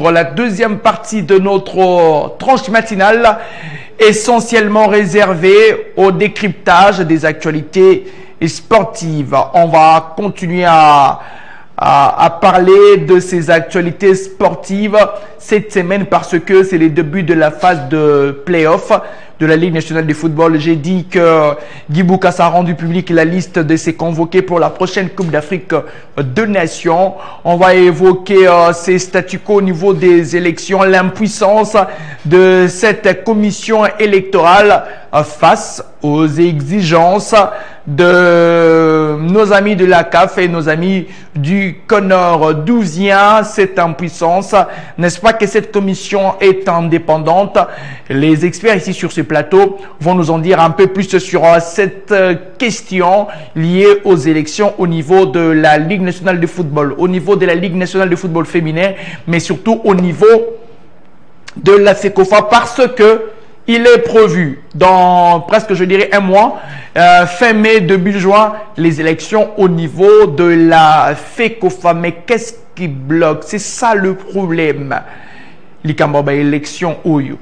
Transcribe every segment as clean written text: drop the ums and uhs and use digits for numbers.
reprendre la deuxième partie de notre tranche matinale, essentiellement réservée au décryptage des actualités sportives. On va continuer à parler de ces actualités sportives cette semaine parce que c'est le début de la phase de play-off de la Ligue nationale de football. J'ai dit que Guy Boukas a rendu public la liste de ses convoqués pour la prochaine Coupe d'Afrique de Nations. On va évoquer ces statu quo au niveau des élections, l'impuissance de cette commission électorale face aux exigences de nos amis de la CAF et nos amis du CONOR. D'où vient cette impuissance? N'est-ce pas que cette commission est indépendante? Les experts ici sur ce plateau vont nous en dire un peu plus sur cette question liée aux élections au niveau de la Ligue nationale de football, au niveau de la Ligue nationale de football féminin, mais surtout au niveau de la FECOFA, parce que il est prévu dans presque, je dirais, un mois, fin mai, début juin, les élections au niveau de la FECOFA. Mais qu'est-ce qui bloque? C'est ça le problème. L'Ikambaba élection Oyo.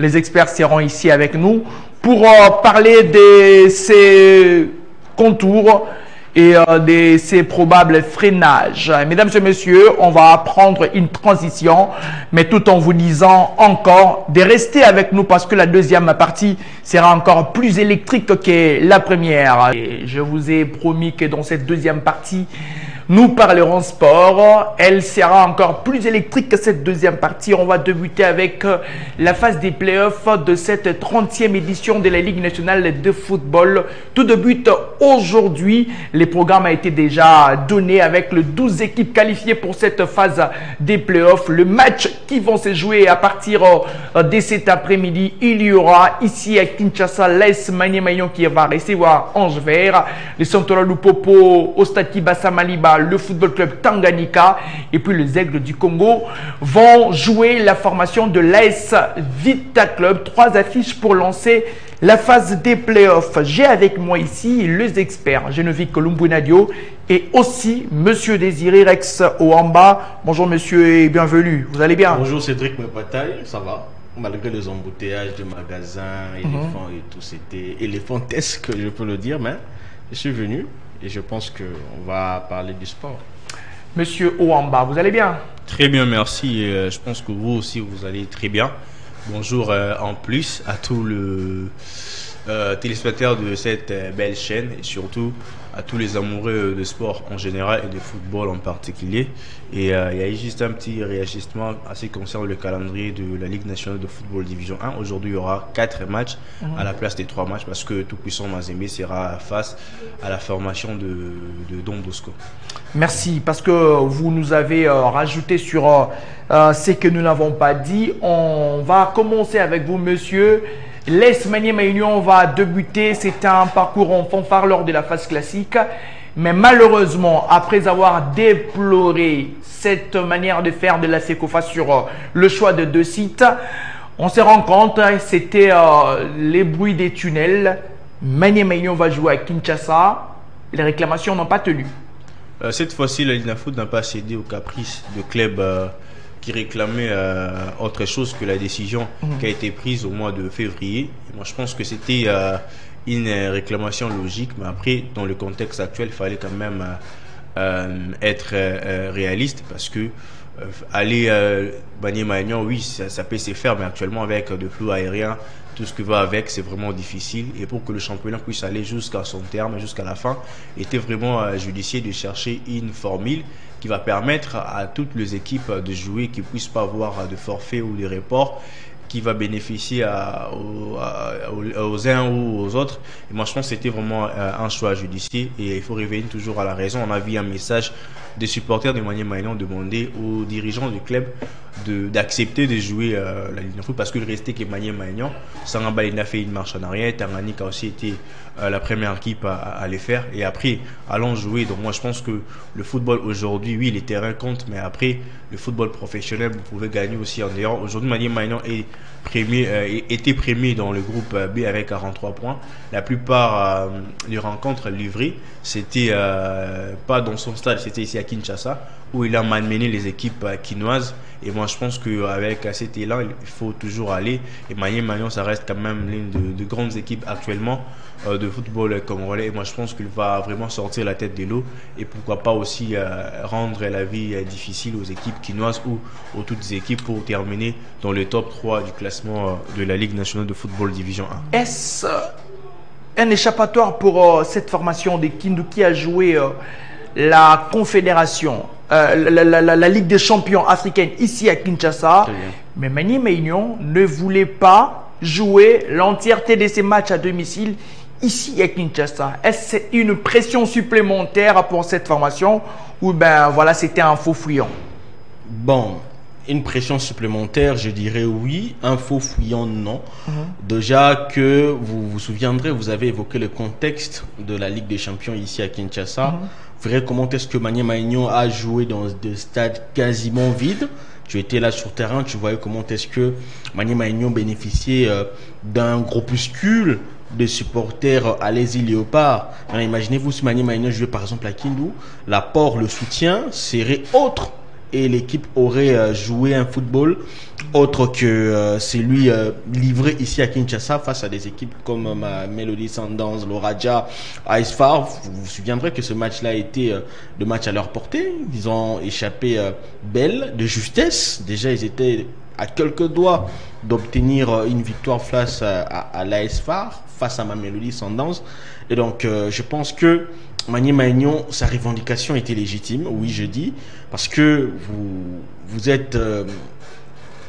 Les experts seront ici avec nous pour parler de ces contours et de ces probables freinages. Mesdames et messieurs, on va prendre une transition, mais tout en vous disant encore de rester avec nous parce que la deuxième partie sera encore plus électrique que la première. Et je vous ai promis que dans cette deuxième partie, nous parlerons sport. Elle sera encore plus électrique que cette deuxième partie. On va débuter avec la phase des playoffs de cette 30e édition de la Ligue nationale de football. Tout débute aujourd'hui. Le programme a été déjà donné avec les 12 équipes qualifiées pour cette phase des playoffs. Le match qui vont se jouer à partir de cet après-midi, il y aura ici à Kinshasa l'AS Maniema Union qui va recevoir Ange Vert, le Santola Lupopo, Ostati Bassamaliba, le football club Tanganyika et puis les Aigles du Congo vont jouer la formation de l'AS Vita Club. 3 affiches pour lancer la phase des playoffs. J'ai avec moi ici les experts Geneviève Columbu-Nadio et aussi Monsieur Désiré Rex Oamba. Bonjour monsieur et bienvenue. Vous allez bien? Bonjour Cédric Mepataille, ça va? Malgré les embouteillages de magasins, éléphants et tout, c'était éléphantesque, je peux le dire, mais je suis venu. Et je pense qu'on va parler du sport. Monsieur Oamba, vous allez bien? Très bien, merci. Je pense que vous aussi, vous allez très bien. Bonjour en plus à tous les téléspectateurs de cette belle chaîne et surtout à tous les amoureux de sport en général et de football en particulier. Et il y a juste un petit réajustement à ce qui concerne le calendrier de la Ligue nationale de football division 1. Aujourd'hui, il y aura 4 matchs à la place des 3 matchs parce que tout puissant Mazembe sera face à la formation de Don Bosco. Merci, parce que vous nous avez rajouté sur ce que nous n'avons pas dit. On va commencer avec vous, monsieur. L'AS Maniema Union va débuter. C'est un parcours en fanfare lors de la phase classique. Mais malheureusement, après avoir déploré cette manière de faire de la FECOFA sur le choix de 2 sites, on se rend compte, c'était les bruits des tunnels. Maniema Union va jouer à Kinshasa. Les réclamations n'ont pas tenu. Cette fois-ci, la Ligue Foot n'a pas cédé aux caprices de clubs qui réclamaient autre chose que la décision qui a été prise au mois de février. Et moi, je pense que c'était une réclamation logique, mais après, dans le contexte actuel, il fallait quand même être réaliste parce que aller Maniema Union, oui, ça peut se faire, mais actuellement avec le flou aérien, tout ce qui va avec, c'est vraiment difficile. Et pour que le championnat puisse aller jusqu'à son terme, jusqu'à la fin, il était vraiment judicieux de chercher une formule qui va permettre à toutes les équipes de jouer, qui ne puissent pas avoir de forfait ou de report, qui va bénéficier aux uns ou aux autres. Et moi, je pense que c'était vraiment un choix judicieux et il faut revenir toujours à la raison. On a vu un message des supporters de Maniema Union demander aux dirigeants du club d'accepter de jouer la Ligue de foot parce qu'il restait que Maniema Union. Sangamba a fait une marche en arrière. Tanganyika a aussi été la première équipe à les faire. Et après, allons jouer. Donc moi, je pense que le football aujourd'hui, oui, les terrains comptent, mais après, le football professionnel, vous pouvez gagner aussi en dehors. Aujourd'hui, Maniema Union était premier dans le groupe B avec 43 points. La plupart des rencontres livrées, c'était pas dans son stade, c'était ici à Kinshasa, où il a malmené les équipes quinoises. Et moi, je pense qu'avec cet élan, il faut toujours aller. Et Magné Magnon, ça reste quand même l'une de grandes équipes actuellement de football congolais. Et moi, je pense qu'il va vraiment sortir la tête de l'eau. Et pourquoi pas aussi rendre la vie difficile aux équipes quinoises ou aux toutes les équipes pour terminer dans le top 3 du classement de la Ligue nationale de football division 1. Est-ce un échappatoire pour cette formation de Kindu qui a joué la Confédération, la Ligue des champions africaine ici à Kinshasa, mais Magné Magnon ne voulait pas jouer l'entièreté de ses matchs à domicile ici à Kinshasa? Est-ce que c'est une pression supplémentaire pour cette formation ou ben voilà, c'était un faux fouillon? Bon, une pression supplémentaire, je dirais oui. Un faux fouillon, non. Déjà que vous vous souviendrez, vous avez évoqué le contexte de la Ligue des champions ici à Kinshasa. Vous verrez comment est-ce que Magné Magnon a joué dans des stades quasiment vides. Tu étais là sur terrain, tu voyais comment est-ce que Magné Magnon bénéficiait d'un groupuscule de supporters à l'Asie Léopard. Imaginez-vous si Magné Magnon jouait par exemple à Kindu, l'apport, le soutien serait autre. Et l'équipe aurait joué un football autre que celui livré ici à Kinshasa face à des équipes comme Mamelodi Sundowns, le Raja, AS FAR. Vous vous souviendrez que ce match-là a été le match à leur portée. Ils ont échappé belle, de justesse. Déjà, ils étaient à quelques doigts d'obtenir une victoire face à l'AS FAR, face à Mamelodi Sundowns. Et donc, je pense que Magné Magnon, sa revendication était légitime, oui je dis, parce que vous êtes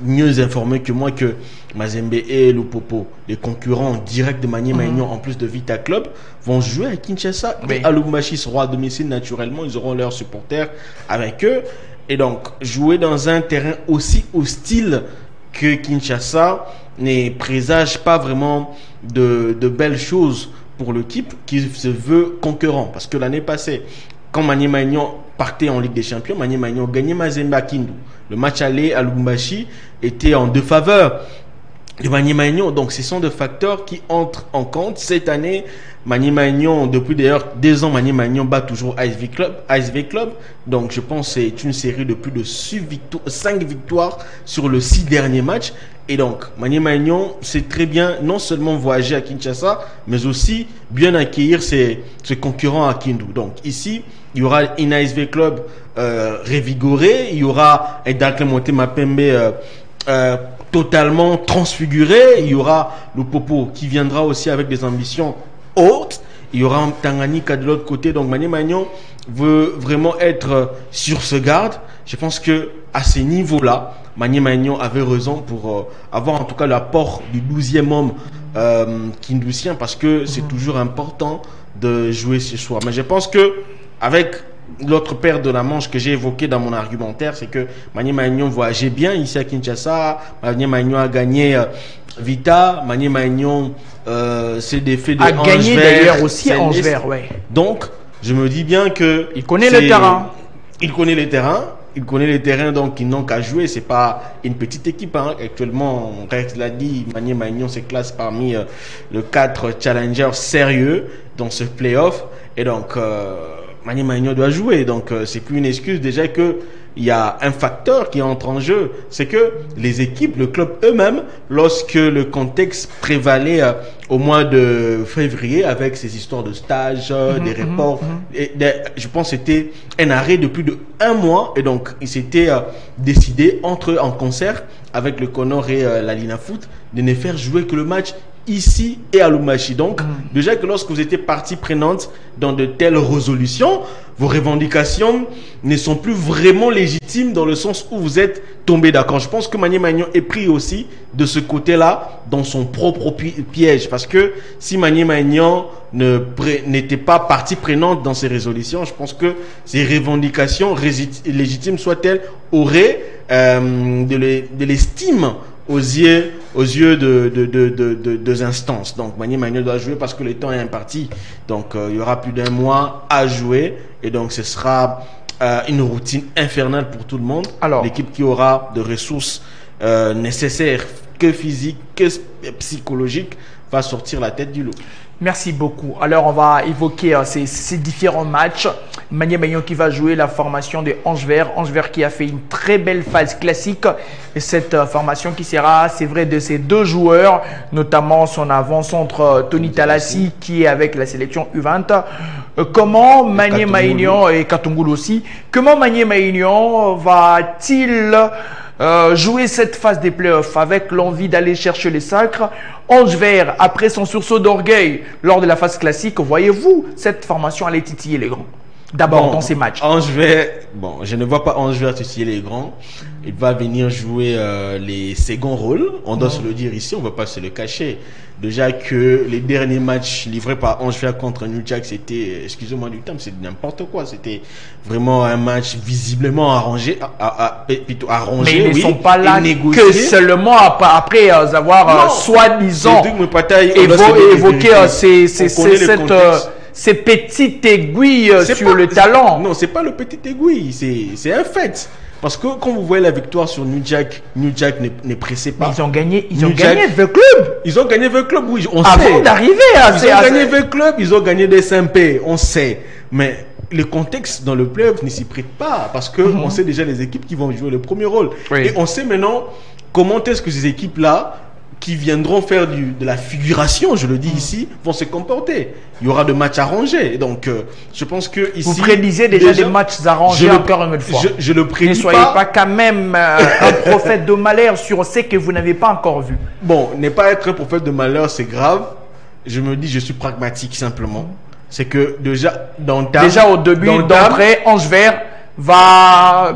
mieux informé que moi que Mazembe et Lupopo, les concurrents directs de Magné Magnon en plus de Vita Club, vont jouer à Kinshasa. Et à Lubumbashi sera à domicile naturellement, ils auront leurs supporters avec eux. Et donc, jouer dans un terrain aussi hostile que Kinshasa ne présage pas vraiment de belles choses pour l'équipe qui se veut concurrent. Parce que l'année passée, quand Magné Magnon partait en Ligue des Champions, Magné Magnon gagnait Mazembe à Kindu. Le match aller à Lubumbashi était en défaveur de Magné Magnon. Donc, ce sont des facteurs qui entrent en compte. Cette année, Magné Magnon, depuis d'ailleurs 2 ans, Magné Magnon bat toujours ASV Club. Donc, je pense que c'est une série de plus de 5 victoires sur les 6 derniers matchs. Et donc, Magné Magnon sait très bien non seulement voyager à Kinshasa, mais aussi bien accueillir ses concurrents à Kindu. Donc, ici, il y aura une ASV Club révigoré, il y aura un Daklé Monté Mapembe totalement transfiguré, il y aura le Popo qui viendra aussi avec des ambitions hautes, il y aura un Tanganyika de l'autre côté. Donc, Magné Magnon veut vraiment être sur ce garde. Je pense que à ce niveau-là, Magné Magnon avait raison pour avoir en tout cas l'apport du 12e homme kindusien, parce que c'est toujours important de jouer ce soir. Mais je pense que avec l'autre paire de la manche que j'ai évoqué dans mon argumentaire, c'est que Magné Magnon voyageait bien ici à Kinshasa. Magné Magnon a gagné Vita. Magné Magnon s'est défait de a gagné d'ailleurs aussi à Anvers, ouais. Donc, je me dis bien que il connaît le terrain. Il connaît les terrains. Il connaît les terrains, donc ils n'ont qu'à jouer. C'est pas une petite équipe. Actuellement, Rex l'a dit, Magné Magnon se classe parmi les 4 challengers sérieux dans ce playoff. Et donc, Magné Magnon doit jouer. Donc, c'est plus une excuse. Déjà que il y a un facteur qui entre en jeu, c'est que les équipes, le club eux-mêmes, lorsque le contexte prévalait au mois de février avec ces histoires de stage, des reports, je pense que c'était un arrêt de plus de 1 mois, et donc il s'était décidé entre eux en concert avec le Conor et la Lina Foot de ne faire jouer que le match ici et à Lubumbashi. Donc, déjà que lorsque vous étiez partie prenante dans de telles résolutions, vos revendications ne sont plus vraiment légitimes dans le sens où vous êtes tombé d'accord. Je pense que Magné Magnon est pris aussi de ce côté-là dans son propre piège. Parce que si Magné Magnon n'était pas partie prenante dans ces résolutions, je pense que ces revendications légitimes soient-elles auraient de l'estime aux yeux de instances. Donc Magné Magnon doit jouer parce que le temps est imparti. Donc il y aura plus d'1 mois à jouer, et donc ce sera une routine infernale pour tout le monde. Alors, l'équipe qui aura de ressources nécessaires, que physiques, que psychologiques, va sortir la tête du lot. Merci beaucoup. Alors, on va évoquer ces différents matchs. Manier Maignan qui va jouer la formation de Ange Vert. Ange Vert qui a fait une très belle phase classique. Et cette formation qui sera, c'est vrai, de ces deux joueurs, notamment son avant-centre Tony Talassi qui est avec la sélection U20. Comment Manier Maignan et Katungulu aussi, comment Manier Maignan va-t-il jouer cette phase des playoffs avec l'envie d'aller chercher les sacres? Ange Vert, après son sursaut d'orgueil lors de la phase classique, voyez-vous cette formation aller titiller les grands? D'abord dans ces matchs. Ange Vert, je ne vois pas Ange Vert titiller les grands. Il va venir jouer les seconds rôles. On doit se le dire ici, on ne va pas se le cacher. Déjà que les derniers matchs livrés par Ange Vert contre New Jack, c'était, excusez-moi du terme, c'est n'importe quoi. C'était vraiment un match visiblement arrangé, plutôt arrangé. Mais ils ne sont pas là que seulement après avoir soi-disant évoqué ces petites aiguilles sur le talent. Non, c'est pas le petit aiguille, c'est un fait. Parce que quand vous voyez la victoire sur New Jack ne pressait pas. Mais ils ont gagné The Club. Ils ont gagné The Club, oui, on sait. Avant d'arriver à Ils ont gagné The Club, ils ont gagné des SMP, on sait. Mais le contexte dans le playoff ne s'y prête pas. Parce que on sait déjà les équipes qui vont jouer le premier rôle. Oui. Et on sait maintenant comment est-ce que ces équipes-là, qui viendront faire de la figuration, je le dis ici, vont se comporter. Il y aura de matchs arrangés. Donc, je pense que ici... Vous prédisez déjà des matchs arrangés encore une fois. Je le prédis pas. Ne soyez pas quand même un prophète de malheur sur ce que vous n'avez pas encore vu. Bon, ne pas être un prophète de malheur, c'est grave. Je me dis, je suis pragmatique simplement. C'est que déjà, déjà au début d'entrée, Ange Vert va,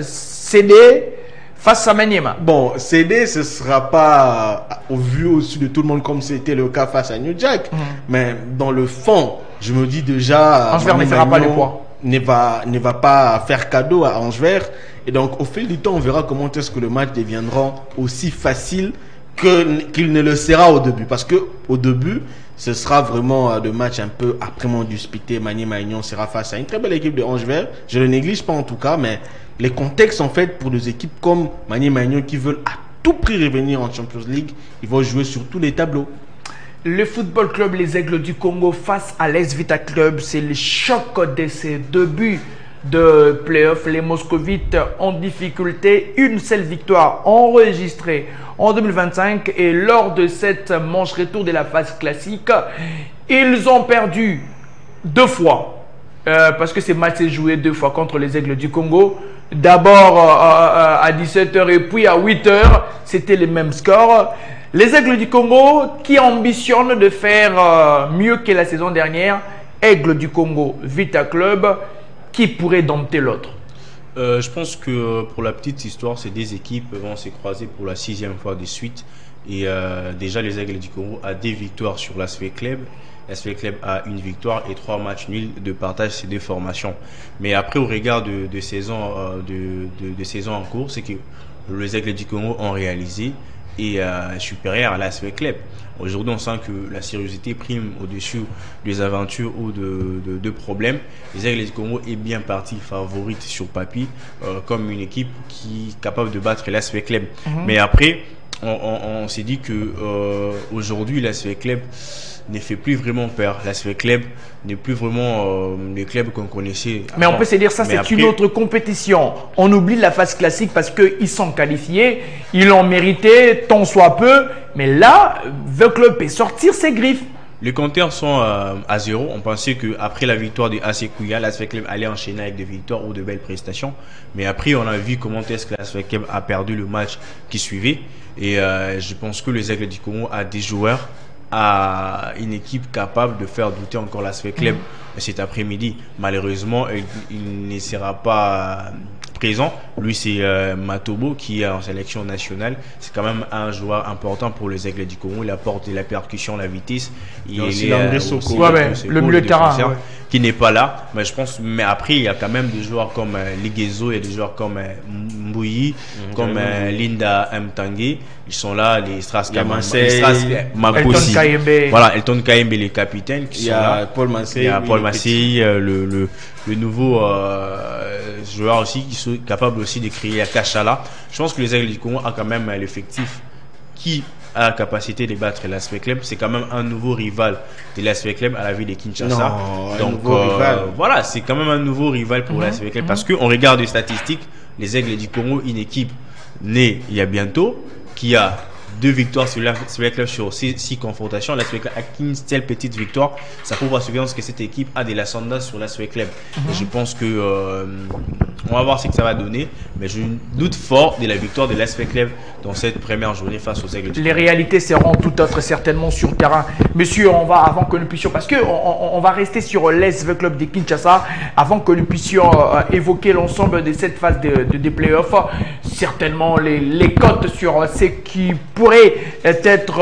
céder face à Maniema. Bon, céder, ce ne sera pas au vu au-dessus de tout le monde comme c'était le cas face à New Jack. Mais dans le fond, je me dis déjà... Ange Vert ne fera pas le poids. Ne va pas faire cadeau à Ange Vert. Et donc, au fil du temps, on verra comment est-ce que le match deviendra aussi facile qu'il ne le sera au début. Parce que au début, ce sera vraiment de match un peu âprement disputé. Manier Maignan sera face à une très belle équipe de Ange Vert. Je ne le néglige pas en tout cas, mais les contextes en fait pour des équipes comme Manier Maignan qui veulent à tout prix revenir en Champions League, ils vont jouer sur tous les tableaux. Le football club Les Aigles du Congo face à l'AS Vita Club, c'est le choc de ces débuts de playoff. Les Moscovites en difficulté, une seule victoire enregistrée en 2025 et lors de cette manche retour de la phase classique, ils ont perdu 2 fois. Parce que ces matchs s'est joué 2 fois contre les Aigles du Congo. D'abord à 17h et puis à 8h, c'était les mêmes scores. Les Aigles du Congo qui ambitionnent de faire mieux que la saison dernière. Aigles du Congo, Vita Club, qui pourrait dompter l'autre? Je pense que pour la petite histoire, ces deux équipes vont se croiser pour la 6e fois de suite. Et déjà, les Aigles du Congo a 2 victoires sur l'ASV Club. L'ASV Club a 1 victoire et 3 matchs nuls de partage ces 2 formations. Mais après, au regard de saison en cours, c'est que les Aigles du Congo ont réalisé et supérieur à l'ASV Club. Aujourd'hui, on sent que la sérieuxité prime au-dessus des aventures ou de problèmes. Les Aigles du Congo est bien partie favorite sur papier comme une équipe qui est capable de battre l'ASV Club. Mais après, on s'est dit que aujourd'hui, l'ASV Club ne fait plus vraiment peur. L'ASV Club n'est plus vraiment le club qu'on connaissait avant. Mais on peut se dire ça, c'est une autre compétition. On oublie la phase classique parce qu'ils sont qualifiés, ils l'ont mérité tant soit peu. Mais là, le club peut sortir ses griffes. Les compteurs sont à 0. On pensait qu'après la victoire de AC Kouya, l'ASV Club allait enchaîner avec des victoires ou de belles prestations. Mais après, on a vu comment est-ce que l'ASV Club a perdu le match qui suivait. Et je pense que les Aigles du Congo a des joueurs, à une équipe capable de faire douter encore l'ASV Club cet après-midi. Malheureusement, il ne sera pas présent. Lui, c'est Matobo qui est en sélection nationale. C'est quand même un joueur important pour les Aigles du Congo. Il apporte la percussion, la vitesse. Il est aussi le milieu de terrain qui n'est pas là. Mais je pense, mais après, il y a quand même des joueurs comme Ligezo, il y a des joueurs comme Mbouyi, comme Linda Mtangué. Ils sont là, les Stras Makosi. Voilà, Elton Kaembe, les capitaines qui sont là. Paul Massey. Il y a Paul Massey, le nouveau joueur aussi qui sont capables aussi de créer la Kachala. Je pense que les Aigles du Congo ont quand même l'effectif qui a la capacité de battre l'Aspect Club. C'est quand même un nouveau rival de l'Aspect Club à la ville de Kinshasa. Non, donc voilà, c'est quand même un nouveau rival pour l'Aspect Club parce qu'on regarde les statistiques. Les Aigles du Congo, une équipe née il y a bientôt, qui a 2 victoires sur l'Aspect Club sur 6 confrontations. L'Aspect Club a qu'une telle petite victoire. Ça prouve à surveillance que cette équipe a de l'ascendance sur l'Aspect Club. Et je pense que on va voir ce que ça va donner, mais je doute fort de la victoire de l'Aspect Club dans cette première journée face aux Aigles du Congo. Les réalités seront tout autres certainement sur terrain. Monsieur, on va, avant que nous puissions, parce que on va rester sur l'SV Club de Kinshasa, avant que nous puissions évoquer l'ensemble de cette phase des playoffs, certainement les cotes sur ce qui pourrait être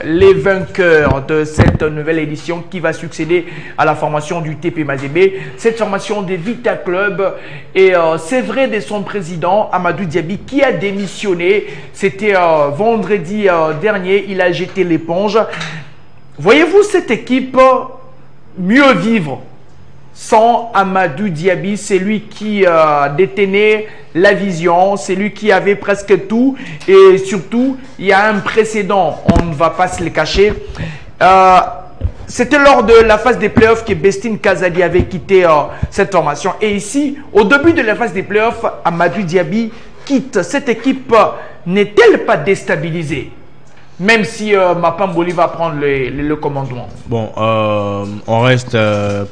les vainqueurs de cette nouvelle édition qui va succéder à la formation du TP Mazembe. Cette formation des Vita Club, et c'est vrai de son président Amadou Diaby qui a démissionné. C'était vendredi dernier, il a jeté l'éponge. Voyez-vous cette équipe mieux vivre sans Amadou Diaby? C'est lui qui détenait la vision, c'est lui qui avait presque tout, et surtout il y a un précédent, on ne va pas se le cacher. C'était lors de la phase des playoffs que Bestine Kazadi avait quitté cette formation, et ici au début de la phase des playoffs, Amadou Diaby quitte. Cette équipe n'est-elle pas déstabilisée, même si Mapamboli va prendre le commandement? Bon, on reste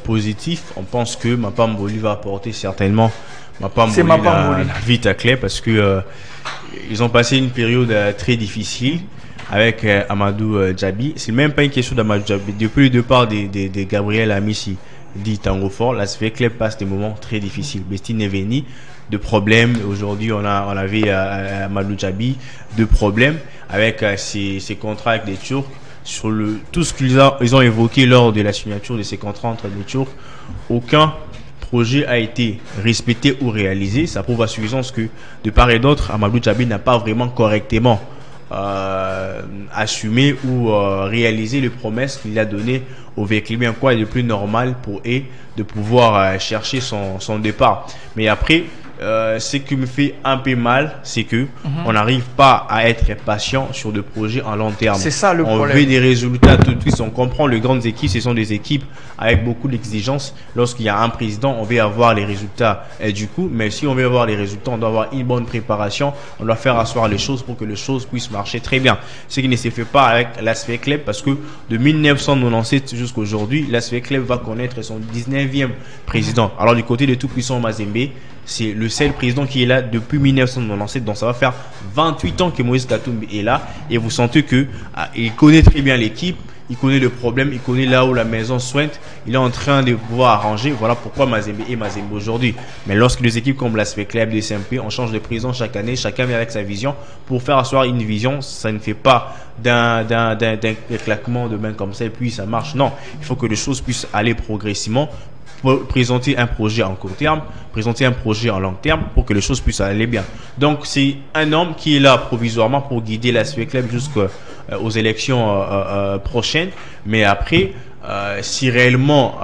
positif. On pense que Mapamboli va apporter certainement la Vita Club parce que ils ont passé une période très difficile avec Amadou Diaby. C'est même pas une question d'Amadou Diaby. Depuis le départ de Gabriel Amissi dit Tango Fort, l'Aspect Club passe des moments très difficiles. Bestine Neveni, de problèmes. Aujourd'hui, on avait Amadou Diaby, de problèmes avec ses contrats avec les Turcs. Sur tout ce qu'ils ont évoqué lors de la signature de ces contrats entre les Turcs, aucun projet a été respecté ou réalisé. Ça prouve à suffisance que de part et d'autre, Amadou Diaby n'a pas vraiment correctement assumer ou réaliser les promesses qu'il a données au Véclubien. Quoi est le plus normal pour eux de pouvoir chercher son départ. Mais après, ce qui me fait un peu mal, c'est que on n'arrive pas à être patient sur des projets en long terme. C'est ça le problème. On veut des résultats tout de suite. On comprend les grandes équipes, ce sont des équipes avec beaucoup d'exigences. Lorsqu'il y a un président, on veut avoir les résultats du coup. Mais si on veut avoir les résultats, on doit avoir une bonne préparation. On doit faire asseoir les choses pour que les choses puissent marcher très bien. Ce qui ne se fait pas avec l'Aspect Club, parce que de 1997 jusqu'à aujourd'hui, l'Aspect Club va connaître son 19e président. Alors du côté de tout puissant Mazembe, c'est le seul président qui est là depuis 1997, donc ça va faire 28 ans que Moïse Katumbi est là, et vous sentez que il connaît très bien l'équipe, il connaît le problème, il connaît là où la maison sointe, il est en train de pouvoir arranger. Voilà pourquoi Mazembe est Mazembe aujourd'hui. Mais lorsque les équipes comme l'Aspect Club, des SMP, on change de président chaque année, chacun vient avec sa vision pour faire asseoir une vision. Ça ne fait pas d'un claquement de main comme ça et puis ça marche. Non, il faut que les choses puissent aller progressivement. Présenter un projet en court terme, présenter un projet en long terme pour que les choses puissent aller bien. Donc c'est un homme qui est là provisoirement pour guider l'Aspect Club jusqu'aux élections prochaines. Mais après, si réellement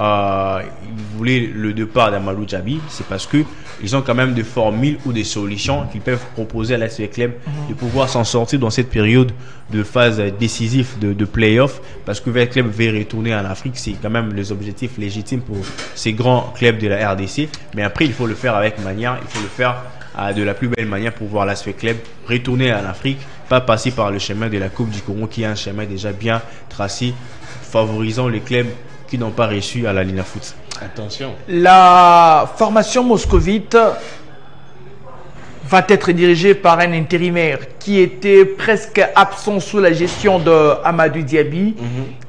ils voulaient le départ d'Amadou Diaby, c'est parce que ils ont quand même des formules ou des solutions qu'ils peuvent proposer à l'Aspect Club de pouvoir s'en sortir dans cette période de phase décisive de play-off, parce que le club veut retourner en Afrique. C'est quand même les objectifs légitimes pour ces grands clubs de la RDC. Mais après, il faut le faire avec manière, il faut le faire de la plus belle manière pour voir l'Aspect Club retourner en Afrique, pas passer par le chemin de la Coupe du Congo qui est un chemin déjà bien tracé, favorisant les clubs qui n'ont pas reçu à la Lina Foot. Attention. La formation moscovite va être dirigée par un intérimaire qui était presque absent sous la gestion de Amadou Diaby.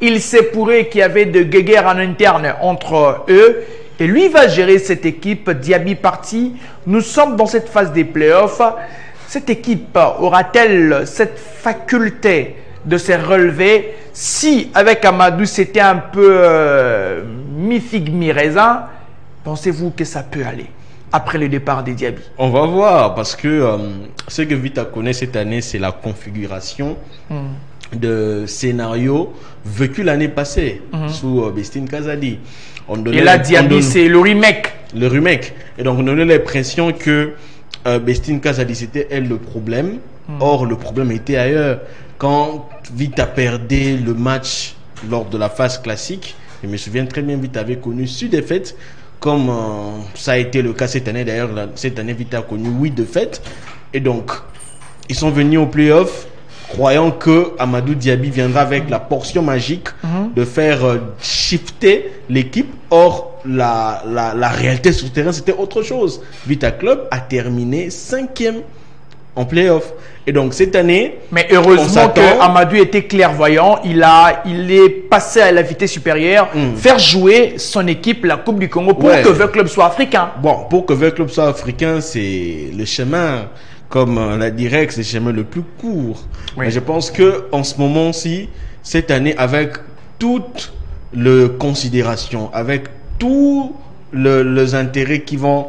Il se pourrait qu'il y avait de guerres en interne entre eux. Et lui va gérer cette équipe. Diaby parti. Nous sommes dans cette phase des playoffs. Cette équipe aura-t-elle cette faculté de se relever? Si avec Amadou c'était un peu mi-figue mi-raisin, pensez-vous que ça peut aller après le départ des Diaby? On va voir, parce que ce que Vita connaît cette année, c'est la configuration de scénario vécu l'année passée sous Bestine Kazadi. Et là, Diaby, c'est le remake. Le remake. Et donc, on donnait l'impression que Bestine Kazadi, c'était elle le problème. Or, le problème était ailleurs. Quand Vita perdait le match lors de la phase classique, je me souviens très bien, Vita avait connu 6 défaites, comme ça a été le cas cette année. D'ailleurs, cette année, Vita a connu 8 défaites. Et donc, ils sont venus au play-off, croyant que Amadou Diaby viendra avec la portion magique de faire shifter l'équipe. Or, la réalité sur le terrain, c'était autre chose. Vita Club a terminé 5e en play-off. Et donc, cette année... Mais heureusement que Amadou était clairvoyant. Il est passé à la vitesse supérieure, faire jouer son équipe, la Coupe du Congo, pour que Veuve Club soit africain. Bon, pour que Veuve Club soit africain, c'est le chemin, comme la directe, c'est le chemin le plus court. Oui. Mais je pense qu'en ce moment-ci, cette année, avec toute le considération, avec tous les intérêts qui vont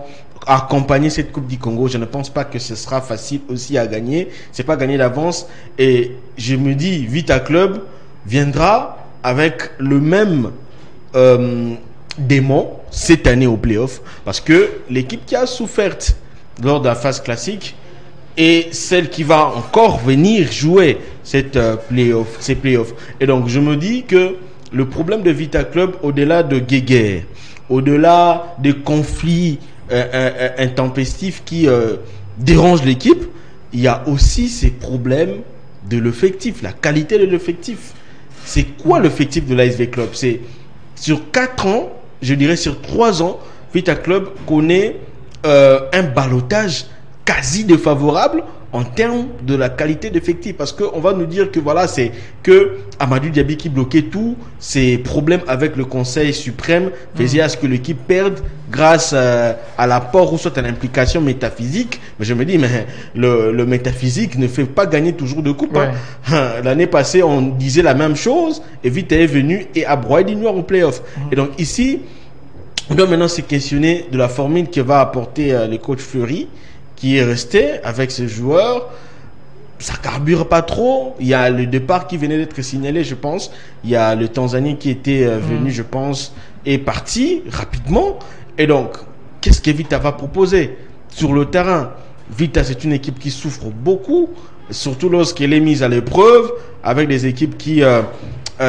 accompagner cette Coupe du Congo, je ne pense pas que ce sera facile aussi à gagner. C'est pas gagné d'avance. Et je me dis, Vita Club viendra avec le même démon cette année au playoff, parce que l'équipe qui a souffert lors de la phase classique et celle qui va encore venir jouer ces playoffs. Et donc, je me dis que le problème de Vita Club, au-delà de guéguerre, au-delà des conflits intempestifs qui dérangent l'équipe, il y a aussi ces problèmes de l'effectif, la qualité de l'effectif. C'est quoi l'effectif de l'ASV Club? C'est sur 4 ans, je dirais sur 3 ans, Vita Club connaît un ballottage quasi défavorable en termes de la qualité d'effectif, parce qu'on va nous dire que voilà, c'est que Amadou Diaby qui bloquait tout, ses problèmes avec le Conseil suprême faisaient à ce que l'équipe perde grâce à l'apport ou soit à l'implication métaphysique. Mais je me dis, mais le métaphysique ne fait pas gagner toujours de coupe. Ouais. L'année passée, on disait la même chose et Vita est venu et a broyé du noir au playoff. Et donc ici, on doit maintenant se questionner de la formule que va apporter le coach Fleury, qui est resté avec ses joueurs. Ça carbure pas trop. Il y a le départ qui venait d'être signalé, je pense. Il y a le Tanzanien qui était venu, je pense, et parti rapidement. Et donc, qu'est-ce que Vita va proposer sur le terrain? Vita, c'est une équipe qui souffre beaucoup, surtout lorsqu'elle est mise à l'épreuve, avec des équipes qui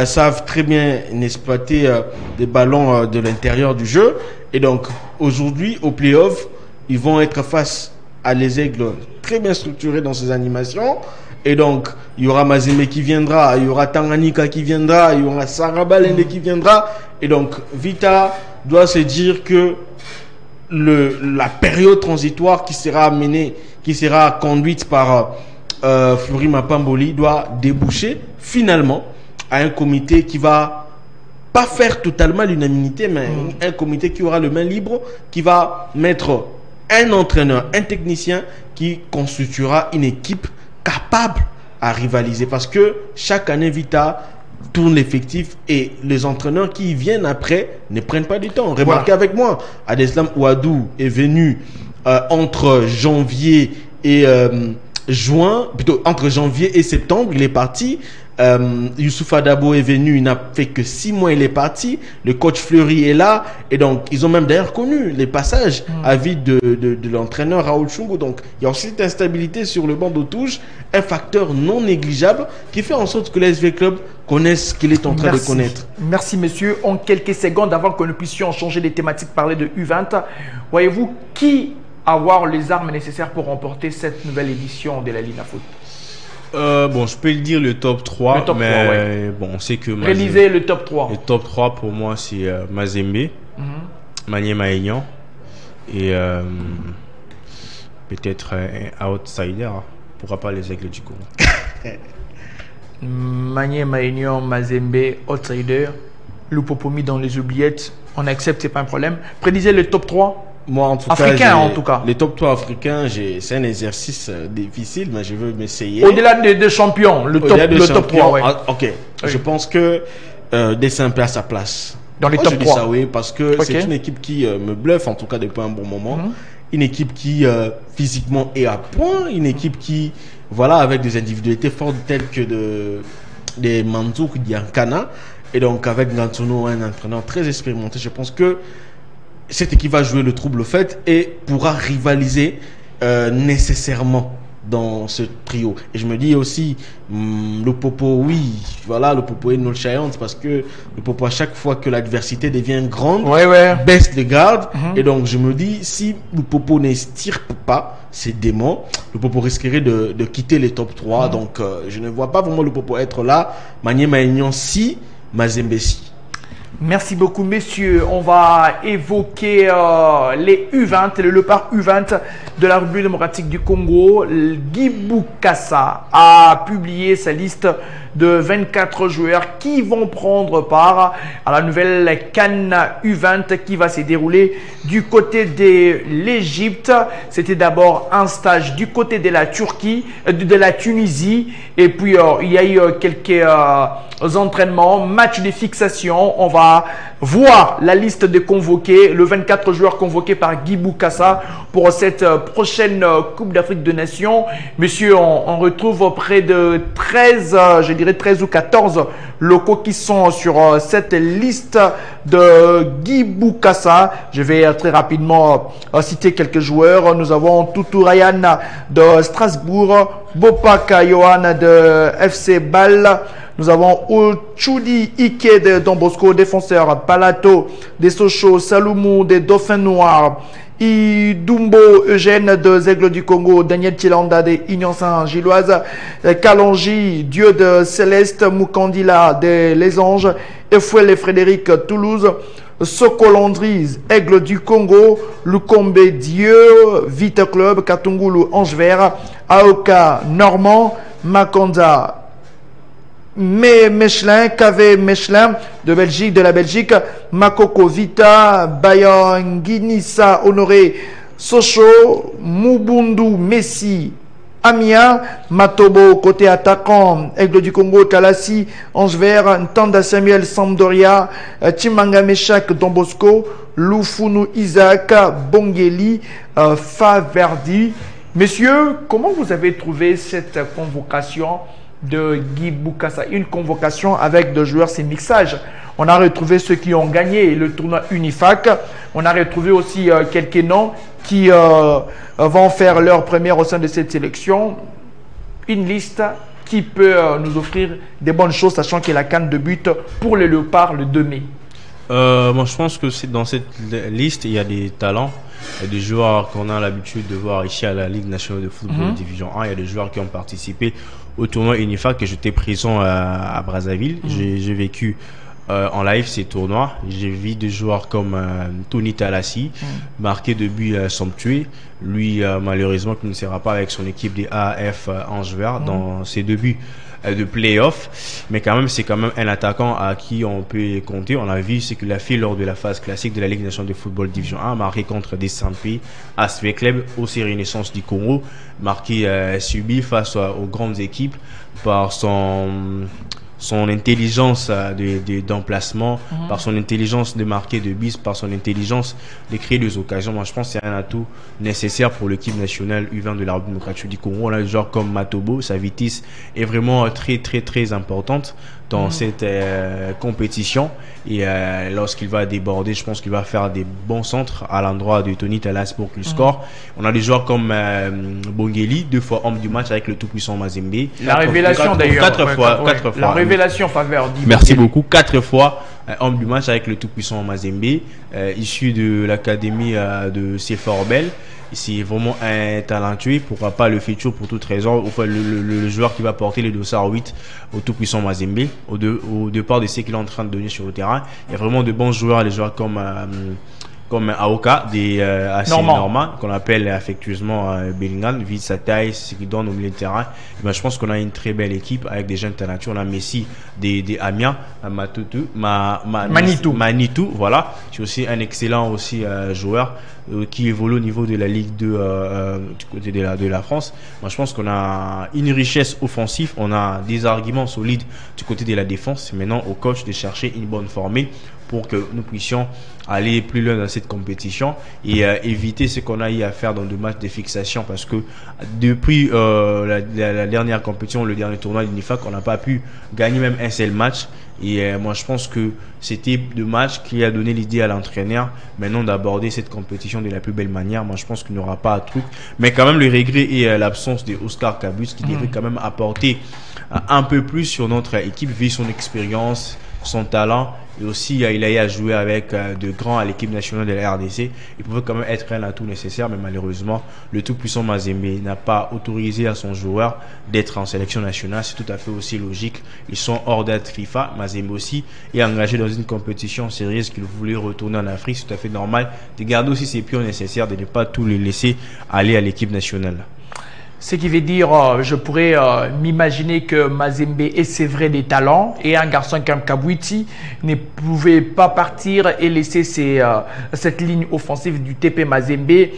savent très bien exploiter des ballons de l'intérieur du jeu. Et donc, aujourd'hui, au play-off, ils vont être face à les aigles très bien structurés dans ces animations. Et donc, il y aura Mazembe qui viendra, il y aura Tanganyika qui viendra, il y aura Sarabalende qui viendra. Et donc, Vita doit se dire que la période transitoire qui sera menée, qui sera conduite par Fleury Mapamboli doit déboucher finalement à un comité qui va pas faire totalement l'unanimité, mais un comité qui aura le main libre, qui va mettre un entraîneur, un technicien qui constituera une équipe capable à rivaliser. Parce que chaque année, Vita tourne l'effectif et les entraîneurs qui viennent après ne prennent pas du temps. Remarquez avec moi, Adeslam Ouadou est venu entre janvier et juin, plutôt entre janvier et septembre, il est parti. Youssouf Adabo est venu, il n'a fait que 6 mois, il est parti. Le coach Fleury est là. Et donc, ils ont même d'ailleurs connu les passages à vide de l'entraîneur Raoul Chungu. Donc, il y a aussi cette instabilité sur le banc de touche, un facteur non négligeable qui fait en sorte que l'ASV Club connaisse ce qu'il est en train de connaître. Merci, monsieur. En quelques secondes, avant que nous puissions changer les thématiques, parler de U20, voyez-vous qui avoir les armes nécessaires pour remporter cette nouvelle édition de la Ligue Foot? Bon, je peux le dire le top 3, mais bon, on sait que réaliser le top 3. Le top 3 pour moi, c'est Mazembe, Maniema Aignan et peut-être un outsider, pourquoi pas les Aigles du Congo. Maniema Aignan, Mazembe, outsider, Lupopomi dans les oubliettes, on accepte, c'est pas un problème. Prédisez le top 3. Moi, en tout africain, en tout cas. Les top 3 africains, c'est un exercice difficile, mais je veux m'essayer. Au-delà des champions, le top 3, ouais. Ok. Oui. Je pense que Desampé a sa place. Dans les top 3. Je dis ça, oui, parce que c'est une équipe qui me bluffe, en tout cas depuis un bon moment. Une équipe qui physiquement est à point. Une équipe qui, voilà, avec des individualités fortes telles que des Manzouk, Diankana. Et donc, avec Gantuno, un entraîneur très expérimenté, je pense que cette équipe va jouer le trouble fait et pourra rivaliser nécessairement dans ce trio. Et je me dis aussi, le Popo, oui, voilà, le Popo est nonchalant parce que le Popo, à chaque fois que l'adversité devient grande, baisse les gardes. Et donc, je me dis, si le Popo n'estirpe pas ses démons, le Popo risquerait de quitter les top 3. Donc, je ne vois pas vraiment le Popo être là. Manier Maignan si, Mazembe si. Merci beaucoup, messieurs. On va évoquer les U20, le part U20 de la République démocratique du Congo. Guy Bukasa a publié sa liste de 24 joueurs qui vont prendre part à la nouvelle CAN U20 qui va se dérouler du côté de l'Égypte. C'était d'abord un stage du côté de la Turquie, de la Tunisie, et puis il y a eu quelques entraînements, matchs de fixation. On va voir la liste des convoqués, le 24 joueurs convoqués par Guy Bukasa pour cette prochaine Coupe d'Afrique des Nations. Messieurs, on retrouve près de 13, je dirais 13 ou 14 locaux qui sont sur cette liste de Guy Bukasa. Je vais très rapidement citer quelques joueurs. Nous avons Tutu Ryan de Strasbourg, Bopaka Johan de FC Bâle. Nous avons Ochudi Ike de Don Bosco, défenseur, Palato de Sochaux, Saloumou de Dauphin Noir, Idumbo Eugène de Aigles du Congo, Daniel Tilanda de Union Saint-Gilloise, Kalonji, Dieu de Céleste, Mukandila de Les Anges, Efouel et Frédéric Toulouse, Sokolandrise, Aigle du Congo, Lukombe Dieu, Vite Club, Katungulu Ange Vert, Aoka Normand, Makonda Mechelin, KV Mechelin de Belgique, de la Belgique, Makoko Vita, Bayanginissa Honoré, Sochaux, Mubundu Messi, Amiens, Matobo côté attaquant, Aigle du Congo, Talassi, Ange Vert, Ntanda Samuel Sampdoria, Chimanga Meshak Don Bosco, Lufunu Isaac, Bongeli, Faverdi. Messieurs, comment vous avez trouvé cette convocation de Guy Bukasa? Une convocation avec deux joueurs, c'est mixage. On a retrouvé ceux qui ont gagné le tournoi Unifac. On a retrouvé aussi quelques noms qui vont faire leur première au sein de cette sélection. Une liste qui peut nous offrir des bonnes choses, sachant qu'il y a la canne de but pour les Léopards le 2 mai. Moi, je pense que dans cette liste, il y a des talents. Il y a des joueurs qu'on a l'habitude de voir ici à la Ligue nationale de football Division 1. Il y a des joueurs qui ont participé au tournoi Unifac, que j'étais présent à Brazzaville. J'ai vécu en live ces tournois. J'ai vu des joueurs comme Tony Talassi, marqué de buts somptueux. Lui, malheureusement, qui ne sera pas avec son équipe des AF Ange Vert dans ses débuts de play-off, mais quand même c'est quand même un attaquant à qui on peut compter. On a vu ce qu'il a fait lors de la phase classique de la Ligue nationale de football Division 1, marqué contre des Sampé, ASV Club, aussi Renaissance du Congo, marqué subi face aux grandes équipes par son intelligence d'emplacement, par son intelligence de marquer de buts, par son intelligence de créer des occasions. Moi, je pense que c'est un atout nécessaire pour l'équipe nationale U20 de la République démocratique du Congo. On a des joueurs comme Matobo, sa vitesse est vraiment très très très importante dans cette compétition, et lorsqu'il va déborder, je pense qu'il va faire des bons centres à l'endroit de Tony Talas pour qu'il score. On a des joueurs comme Bongeli, 2 fois homme du match avec le tout-puissant Mazembe. La révélation d'ailleurs. 4 fois. La révélation faveur. Merci beaucoup. 4 fois homme du match avec le tout-puissant Mazembe, issu de l'académie de Seforbel. C'est vraiment un talentueux, pourquoi pas le futur pour toute raison, enfin, le joueur qui va porter les dossards 8 au tout-puissant Mazembe, au départ de ce qu'il est en train de donner sur le terrain. Il y a vraiment de bons joueurs, les joueurs comme Aoka, des Normand, qu'on appelle affectueusement Bellingham, vide sa taille, ce qu'il donne au milieu de terrain. Et ben, je pense qu'on a une très belle équipe avec des jeunes talentueux. On a Messi, des Amiens, Manitou, voilà. C'est aussi un excellent joueur qui évolue au niveau de la Ligue 2 du côté de la France. Moi, je pense qu'on a une richesse offensive, on a des arguments solides du côté de la défense. C'est maintenant au coach de chercher une bonne formée pour que nous puissions aller plus loin dans cette compétition et éviter ce qu'on a eu à faire dans 2 matchs de fixation, parce que depuis la dernière compétition, le dernier tournoi de l'INIFAC, on n'a pas pu gagner même un seul match. Et moi je pense que c'était le match qui a donné l'idée à l'entraîneur maintenant d'aborder cette compétition de la plus belle manière. Moi je pense qu'il n'y aura pas de truc, mais quand même le regret est l'absence de Oscar Cabus, qui devrait quand même apporter un peu plus sur notre équipe vu son expérience, son talent, et aussi il a eu à jouer avec de grands à l'équipe nationale de la RDC. Il pouvait quand même être un atout nécessaire, mais malheureusement le tout-puissant Mazembe n'a pas autorisé à son joueur d'être en sélection nationale. C'est tout à fait aussi logique, ils sont hors date FIFA. Mazembe aussi est engagé dans une compétition sérieuse qu'il voulait retourner en Afrique. C'est tout à fait normal de garder aussi ses pions nécessaires, de ne pas tout les laisser aller à l'équipe nationale. Ce qui veut dire, je pourrais m'imaginer que Mazembe est, c'est vrai, des talents, et un garçon comme Kabouiti ne pouvait pas partir et laisser cette ligne offensive du TP Mazembe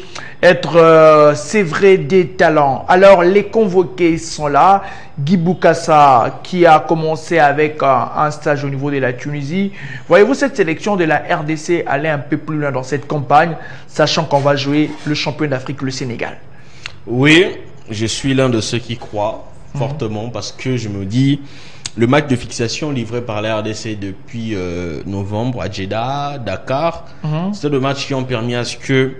être, c'est vrai, des talents. Alors, les convoqués sont là. Guy Boukassa, qui a commencé avec un stage au niveau de la Tunisie. Voyez-vous cette sélection de la RDC aller un peu plus loin dans cette campagne, sachant qu'on va jouer le champion d'Afrique, le Sénégal? Oui, je suis l'un de ceux qui croient fortement, parce que je me dis, le match de fixation livré par la RDC depuis novembre à Jeddah, Dakar, c'était le match qui ont permis à ce que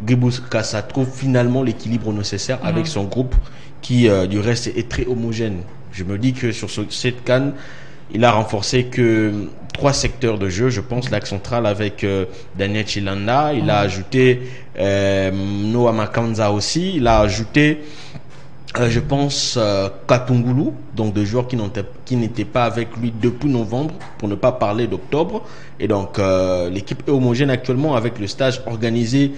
Guy Boukassa trouve finalement l'équilibre nécessaire avec son groupe qui du reste est très homogène. Je me dis que sur cette CAN, il a renforcé que 3 secteurs de jeu. Je pense l'axe central avec Daniel Chilanda. Il a ajouté Noah Makanza aussi. Il a ajouté, je pense, Katungulu, donc des joueurs qui n'étaient pas avec lui depuis novembre, pour ne pas parler d'octobre. Et donc, l'équipe est homogène actuellement avec le stage organisé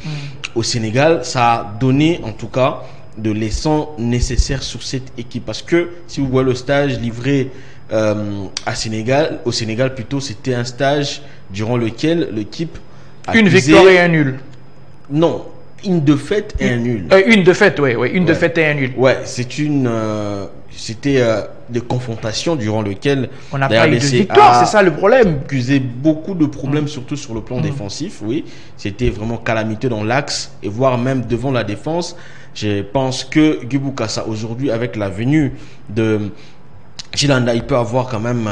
au Sénégal. Ça a donné, en tout cas, de l'essence nécessaire sur cette équipe. Parce que, si vous voyez le stage livré au Sénégal plutôt, c'était un stage durant lequel l'équipe a une victoire et un nul. Non, une défaite et un nul. Une défaite, oui, une défaite et un nul. Ouais, c'était des confrontations durant lesquelles on n'a pas eu de victoire, c'est ça le problème. Accusé beaucoup de problèmes, surtout sur le plan défensif. Oui, c'était vraiment calamiteux dans l'axe et voire même devant la défense. Je pense que Guy Boukassa aujourd'hui, avec la venue de Chilanda, il peut avoir quand même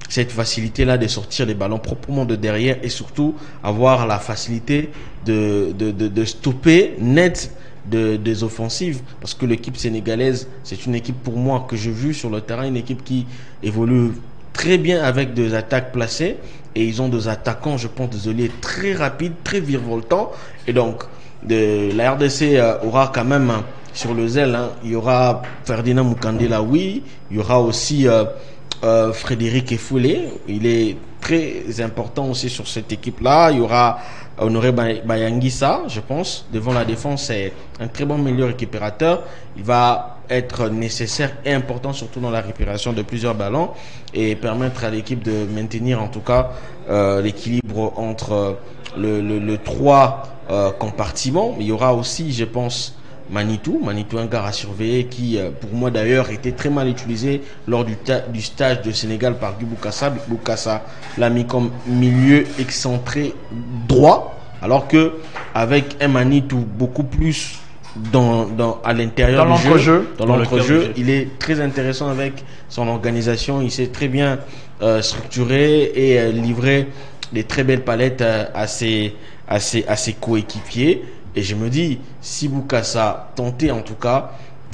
cette facilité-là de sortir les ballons proprement de derrière et surtout avoir la facilité de stopper net des offensives. Parce que l'équipe sénégalaise, c'est une équipe pour moi que j'ai vue sur le terrain, une équipe qui évolue très bien avec des attaques placées et ils ont des attaquants, je pense, désolé, très rapides, très virevoltants. Et donc, la RDC aura quand même sur le zèle, il y aura Ferdinand Mukandela, oui, il y aura aussi Frédéric Efoulé, il est très important aussi sur cette équipe-là. Il y aura Honoré Bayangissa, je pense, devant la défense, c'est un très bon meilleur récupérateur. Il va être nécessaire et important, surtout dans la récupération de plusieurs ballons et permettre à l'équipe de maintenir en tout cas l'équilibre entre le 3 compartiments. Il y aura aussi, je pense, Manitou, un gars à surveiller qui, pour moi d'ailleurs, était très mal utilisé lors du stage de Sénégal par Guy Boukassa. Boukassa l'a mis comme milieu excentré droit, alors que avec un Manitou beaucoup plus à l'intérieur du jeu, dans l'entrejeu, il est très intéressant avec son organisation. Il sait très bien structurer et livrer des très belles palettes à ses coéquipiers. Et je me dis, si Boukassa tentait en tout cas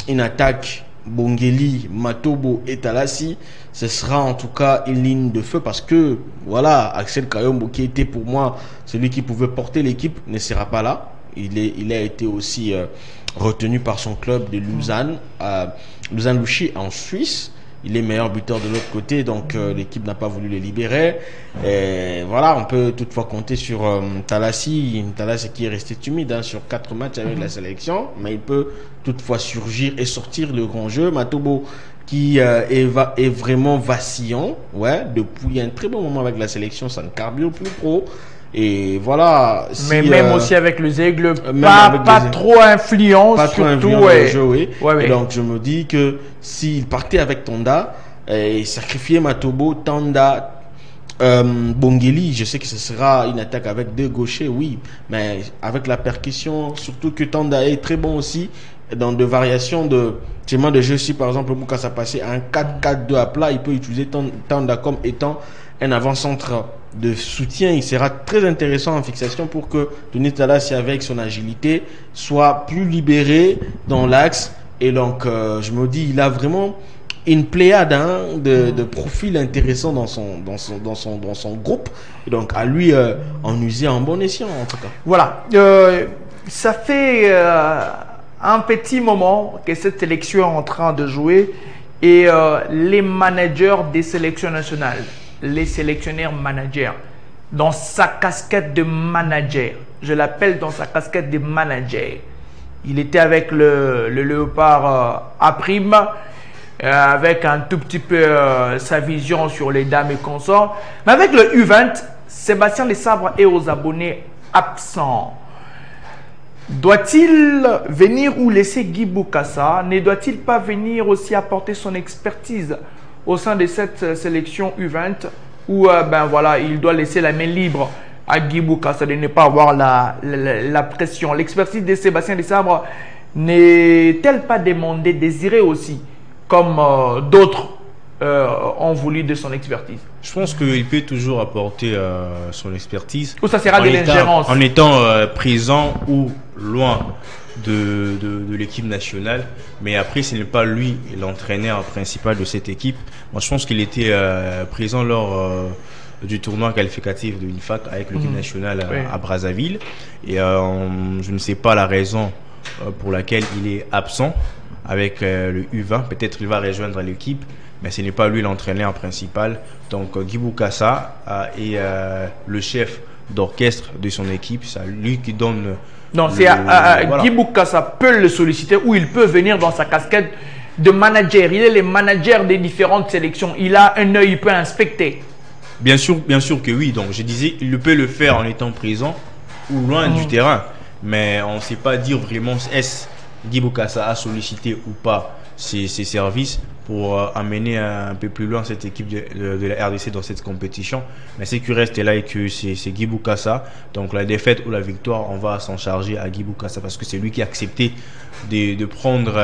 une attaque Bongeli, Matobo et Talassi, ce sera en tout cas une ligne de feu, parce que voilà, Axel Kayombo, qui était pour moi celui qui pouvait porter l'équipe, ne sera pas là. Il a été aussi retenu par son club de Lausanne, Lausanne-Louchy en Suisse. Il est meilleur buteur de l'autre côté, donc l'équipe n'a pas voulu le libérer. Et voilà, on peut toutefois compter sur Talassi qui est resté timide sur 4 matchs avec la sélection, mais il peut toutefois surgir et sortir le grand jeu. Matobo qui est vraiment vacillant, depuis un très bon moment avec la sélection, ça ne carbure plus trop. Et voilà. Mais même aussi avec les aigles, pas trop influent, surtout. Dans le jeu, oui. Et donc je me dis que s'il partait avec Tonda et sacrifier Matobo, Tanda Bongeli, je sais que ce sera une attaque avec deux gauchers, oui, mais avec la percussion, surtout que Tanda est très bon aussi dans de variations de schéma de jeu. Si par exemple Boukassa passé à un 4-4-2 à plat, il peut utiliser Tanda comme étant un avant-centre de soutien. Il sera très intéressant en fixation pour que Denis Talassi, avec son agilité, soit plus libéré dans l'axe. Et donc, je me dis, il a vraiment une pléiade de profils intéressants dans son groupe. Et donc, à lui en user en bon escient, en tout cas. Voilà. Ça fait un petit moment que cette sélection est en train de jouer. Et les managers des sélections nationales, les sélectionneurs managers, dans sa casquette de manager, je l'appelle dans sa casquette de manager. Il était avec le Léopard A', avec un tout petit peu sa vision sur les dames et consorts. Mais avec le U20, Sébastien Desabre est aux abonnés absents. Doit-il venir ou laisser Guy Boukassa? Ne doit-il pas venir aussi apporter son expertise au sein de cette sélection U20 où ben voilà, il doit laisser la main libre à Guy Boukassa de ne pas avoir la pression? L'expertise de Sébastien Desabre n'est-elle pas demandée, désirée aussi, comme d'autres ont voulu de son expertise? Je pense qu'il peut toujours apporter son expertise. Ou ça sera de l'ingérence? En étant présent ou loin de l'équipe nationale. Mais après, ce n'est pas lui l'entraîneur principal de cette équipe. Moi, je pense qu'il était présent lors du tournoi qualificatif de l'INFAC avec l'équipe nationale à Brazzaville. Et je ne sais pas la raison pour laquelle il est absent avec le U20. Peut-être qu'il va rejoindre l'équipe, mais ce n'est pas lui l'entraîneur principal. Donc Guy Boukassa est le chef d'orchestre de son équipe. C'est lui qui donne... Non, c'est voilà. Guy Boukassa peut le solliciter ou il peut venir dans sa casquette de manager. Il est le manager des différentes sélections. Il a un œil, il peut inspecter. Bien sûr que oui. Donc je disais, il peut le faire en étant présent ou loin du terrain. Mais on ne sait pas dire vraiment est-ce Guy Boukassa a sollicité ou pas ses services pour amener un peu plus loin cette équipe de la RDC dans cette compétition. Mais ce qui reste là et que c'est Guy Boukassa. Donc la défaite ou la victoire, on va s'en charger à Guy Boukassa parce que c'est lui qui a accepté de prendre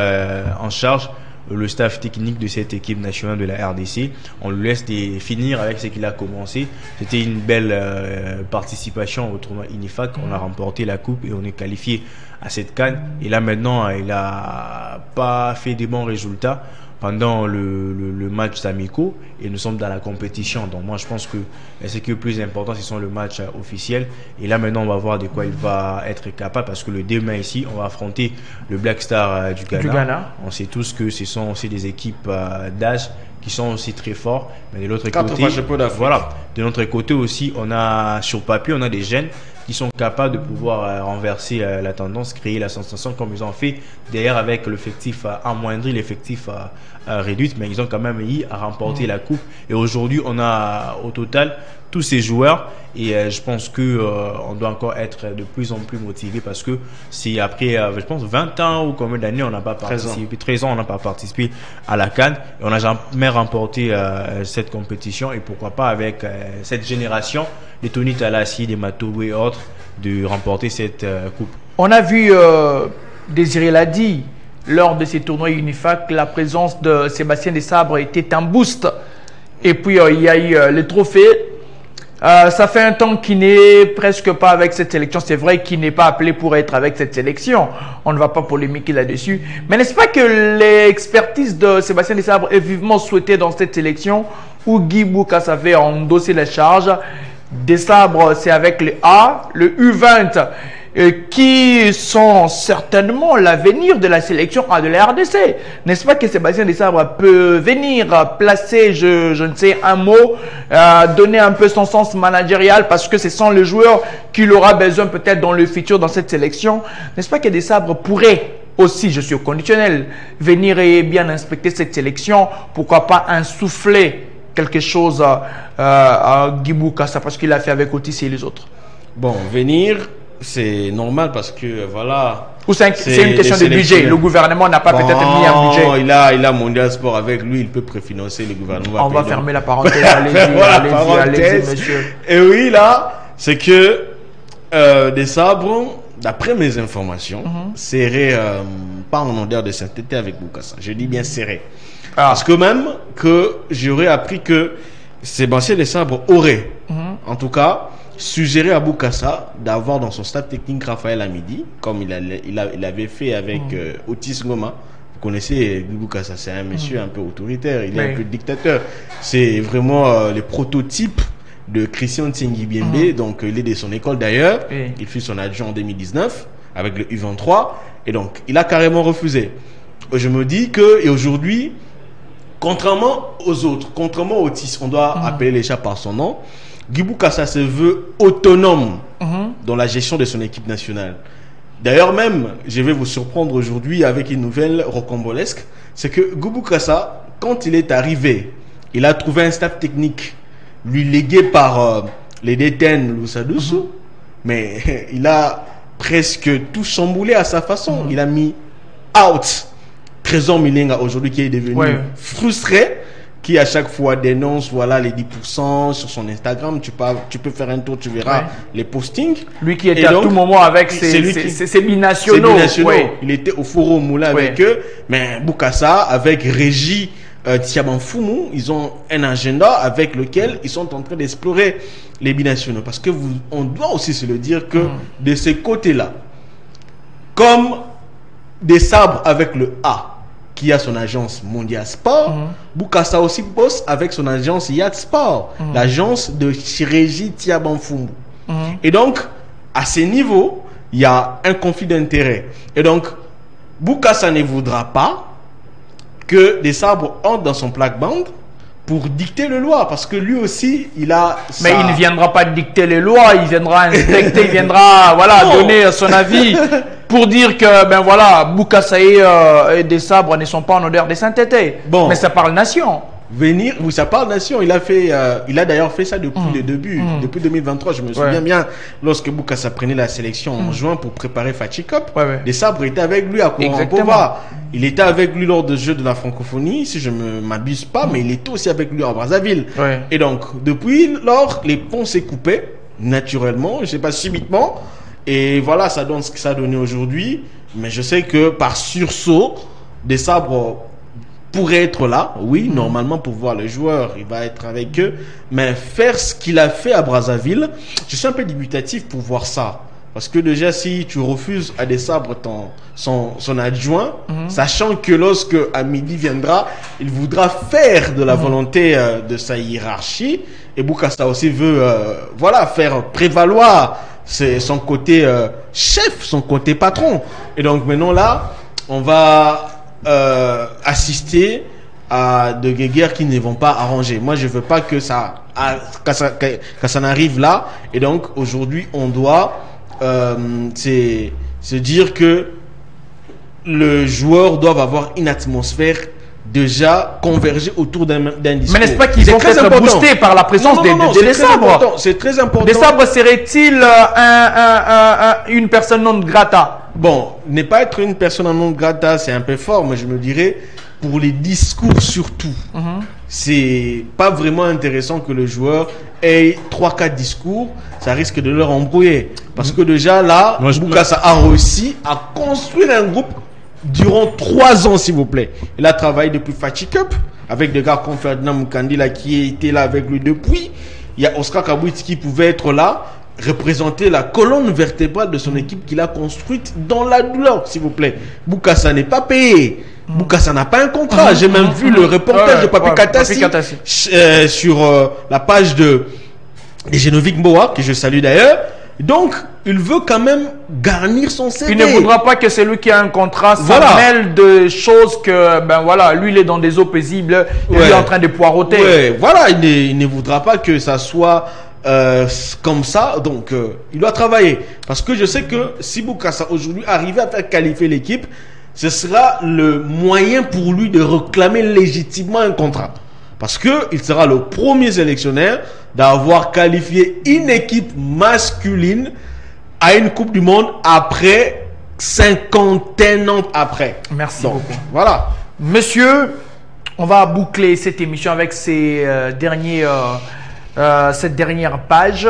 en charge le staff technique de cette équipe nationale de la RDC. On lui laisse finir avec ce qu'il a commencé. C'était une belle participation au tournoi INIFAC. On a remporté la coupe et on est qualifié à cette CAN. Et là maintenant, il n'a pas fait de bons résultats pendant le match amicaux et nous sommes dans la compétition. Donc moi je pense que ce qui est le plus important, ce sont le match officiel. Et là maintenant on va voir de quoi il va être capable parce que le demain ici on va affronter le Black Star du Ghana. On sait tous que ce sont aussi des équipes d'âge qui sont aussi très forts. Mais de l'autre côté, voilà, de notre côté aussi, on a sur papier, on a des jeunes qui sont capables de pouvoir renverser la tendance, créer la sensation comme ils ont fait d'ailleurs avec l'effectif amoindri, l'effectif réduit, mais ils ont quand même eu à remporter la coupe. Et aujourd'hui, on a au total tous ces joueurs et je pense que on doit encore être de plus en plus motivé parce que c'est après je pense 20 ans ou combien d'années on n'a pas participé, 13 ans on n'a pas participé à la CAN et on n'a jamais remporté cette compétition et pourquoi pas avec cette génération des Tony Talassi, des Matoubou et autres de remporter cette coupe. On a vu Désiré l'a dit lors de ces tournois UNIFAC, la présence de Sébastien Desabre était un boost et puis il y a eu le trophée. Ça fait un temps qu'il n'est presque pas avec cette sélection. C'est vrai qu'il n'est pas appelé pour être avec cette sélection. On ne va pas polémiquer là-dessus. Mais n'est-ce pas que l'expertise de Sébastien Desabre est vivement souhaitée dans cette sélection où Guy Boukassa avait endossé la charge? Desabre, c'est avec le A, le U20, qui sont certainement l'avenir de la sélection A de la RDC. N'est-ce pas que Sébastien Desabre peut venir placer, je ne sais, un mot, donner un peu son sens managérial parce que ce sont les joueurs qu'il aura besoin peut-être dans le futur dans cette sélection. N'est-ce pas que Desabre pourrait aussi, je suis au conditionnel, venir et bien inspecter cette sélection, pourquoi pas insuffler quelque chose à Guy Boukassa parce qu'il a fait avec Otis et les autres? Bon, venir, c'est normal parce que voilà, Ou c'est une question de budget? Le gouvernement n'a pas peut-être mis un budget. Il a Mondial Sport avec lui, il peut préfinancer le gouvernement. On va fermer la parenthèse. Allez-y, monsieur. Et oui, là, c'est que des sabres, d'après mes informations, serait pas en odeur de sainteté avec Bokassa. Je dis bien serré. Parce que même que j'aurais appris que Sébastien Desabre aurait, en tout cas, suggéré à Bokassa d'avoir dans son staff technique Raphaël Amidi, comme il avait fait avec Otis Ngoma. Vous connaissez Bokassa, c'est un monsieur un peu autoritaire, il est un peu dictateur. C'est vraiment le prototype de Christian Tsengi Biembe, donc il est de son école d'ailleurs. Il fut son adjoint en 2019 avec le U23, et donc il a carrément refusé. Je me dis que, et aujourd'hui, contrairement aux autres, contrairement au Otis, on doit appeler les chats par son nom. Guy Bokassa se veut autonome dans la gestion de son équipe nationale. D'ailleurs même, je vais vous surprendre aujourd'hui avec une nouvelle rocambolesque, c'est que Guy Bokassa, quand il est arrivé, il a trouvé un staff technique lui légué par les détenus Loussadoussou, mais il a presque tout chamboulé à sa façon. Il a mis out Trésor Milenga aujourd'hui, qui est devenu frustré, qui à chaque fois dénonce les 10% sur son Instagram. Tu peux faire un tour, tu verras les postings. Lui qui était à tout moment avec ses binationaux. Il était au forum Moula avec eux, mais Bokassa avec Régie Tiabanfoumou, ils ont un agenda avec lequel ils sont en train d'explorer les binationaux. Parce que on doit aussi se le dire que de ces côtés-là, comme des sabres avec le A, qui a son agence Mondial Sport, Bokassa aussi bosse avec son agence Yacht Sport, l'agence de Régie Tiabanfoumou. Et donc, à ces niveaux, il y a un conflit d'intérêts. Et donc, Bokassa ne voudra pas que des sabres entrent dans son plaque-bande pour dicter les lois, parce que lui aussi, il a... Mais il ne viendra pas dicter les lois, il viendra inspecter, il viendra donner son avis pour dire que, Bokassa et des sabres ne sont pas en odeur de sainteté. Mais ça parle nation. Ça parle nation. Il a d'ailleurs fait ça depuis le début, depuis 2023. Je me souviens bien, lorsque Bokassa prenait la sélection en juin pour préparer Fatih Cup, des sabres étaient avec lui à Courant-Pova. Il était avec lui lors des Jeux de la francophonie, si je ne m'abuse pas, mais il était aussi avec lui à Brazzaville. Et donc, depuis lors, les ponts s'est coupés, naturellement, je ne sais pas, subitement. Et voilà, ça donne ce que ça a donné aujourd'hui. Mais je sais que par sursaut, des sabres pourrait être là, normalement pour voir le joueur, il va être avec eux, mais faire ce qu'il a fait à Brazzaville, je suis un peu dubitatif pour voir ça, parce que déjà si tu refuses à des sabres son adjoint, sachant que lorsque Amidi viendra, il voudra faire de la volonté de sa hiérarchie, et Bokassa aussi veut faire prévaloir son côté chef, son côté patron, et donc maintenant là, on va assister à de guerres qui ne vont pas arranger. Moi, je veux pas que ça n'arrive là. Et donc, aujourd'hui, on doit se dire que le joueur doit avoir une atmosphère déjà convergée autour d'un discours. Mais n'est-ce pas qu'ils vont être boostés par la présence des sabres? C'est très important. Des sabres serait-il une personne non grata? Bon, ne pas être une personne non grata, c'est un peu fort, mais je me dirais, pour les discours surtout, c'est pas vraiment intéressant que le joueur ait 3-4 discours, ça risque de leur embrouiller. Parce que déjà là, Bokassa a réussi à construire un groupe durant 3 ans, s'il vous plaît. Il a travaillé depuis Fatih Cup, avec des gars comme Ferdinand Mukandila qui était là avec lui depuis. Il y a Oscar Kabouiti qui pouvait être là, représenter la colonne vertébrale de son équipe qu'il a construite dans la douleur, s'il vous plaît. Bokassa n'est pas payé. Bokassa n'a pas un contrat. J'ai même vu le reportage de Papi Katassi sur la page de Genovic Mboa, que je salue d'ailleurs. Donc, il veut quand même garnir son CV. Il ne voudra pas que celui qui a un contrat s'en mêle de choses que, lui, il est dans des eaux paisibles, il est en train de poireauter. Il ne voudra pas que ça soit comme ça, donc il doit travailler. Parce que je sais que si Bokassa aujourd'hui arrivait à faire qualifier l'équipe, ce sera le moyen pour lui de réclamer légitimement un contrat. Parce qu'il sera le premier sélectionneur d'avoir qualifié une équipe masculine à une Coupe du Monde après cinquantaine ans après. Merci Donc, beaucoup. voilà. Monsieur, on va boucler cette émission avec cette dernière page.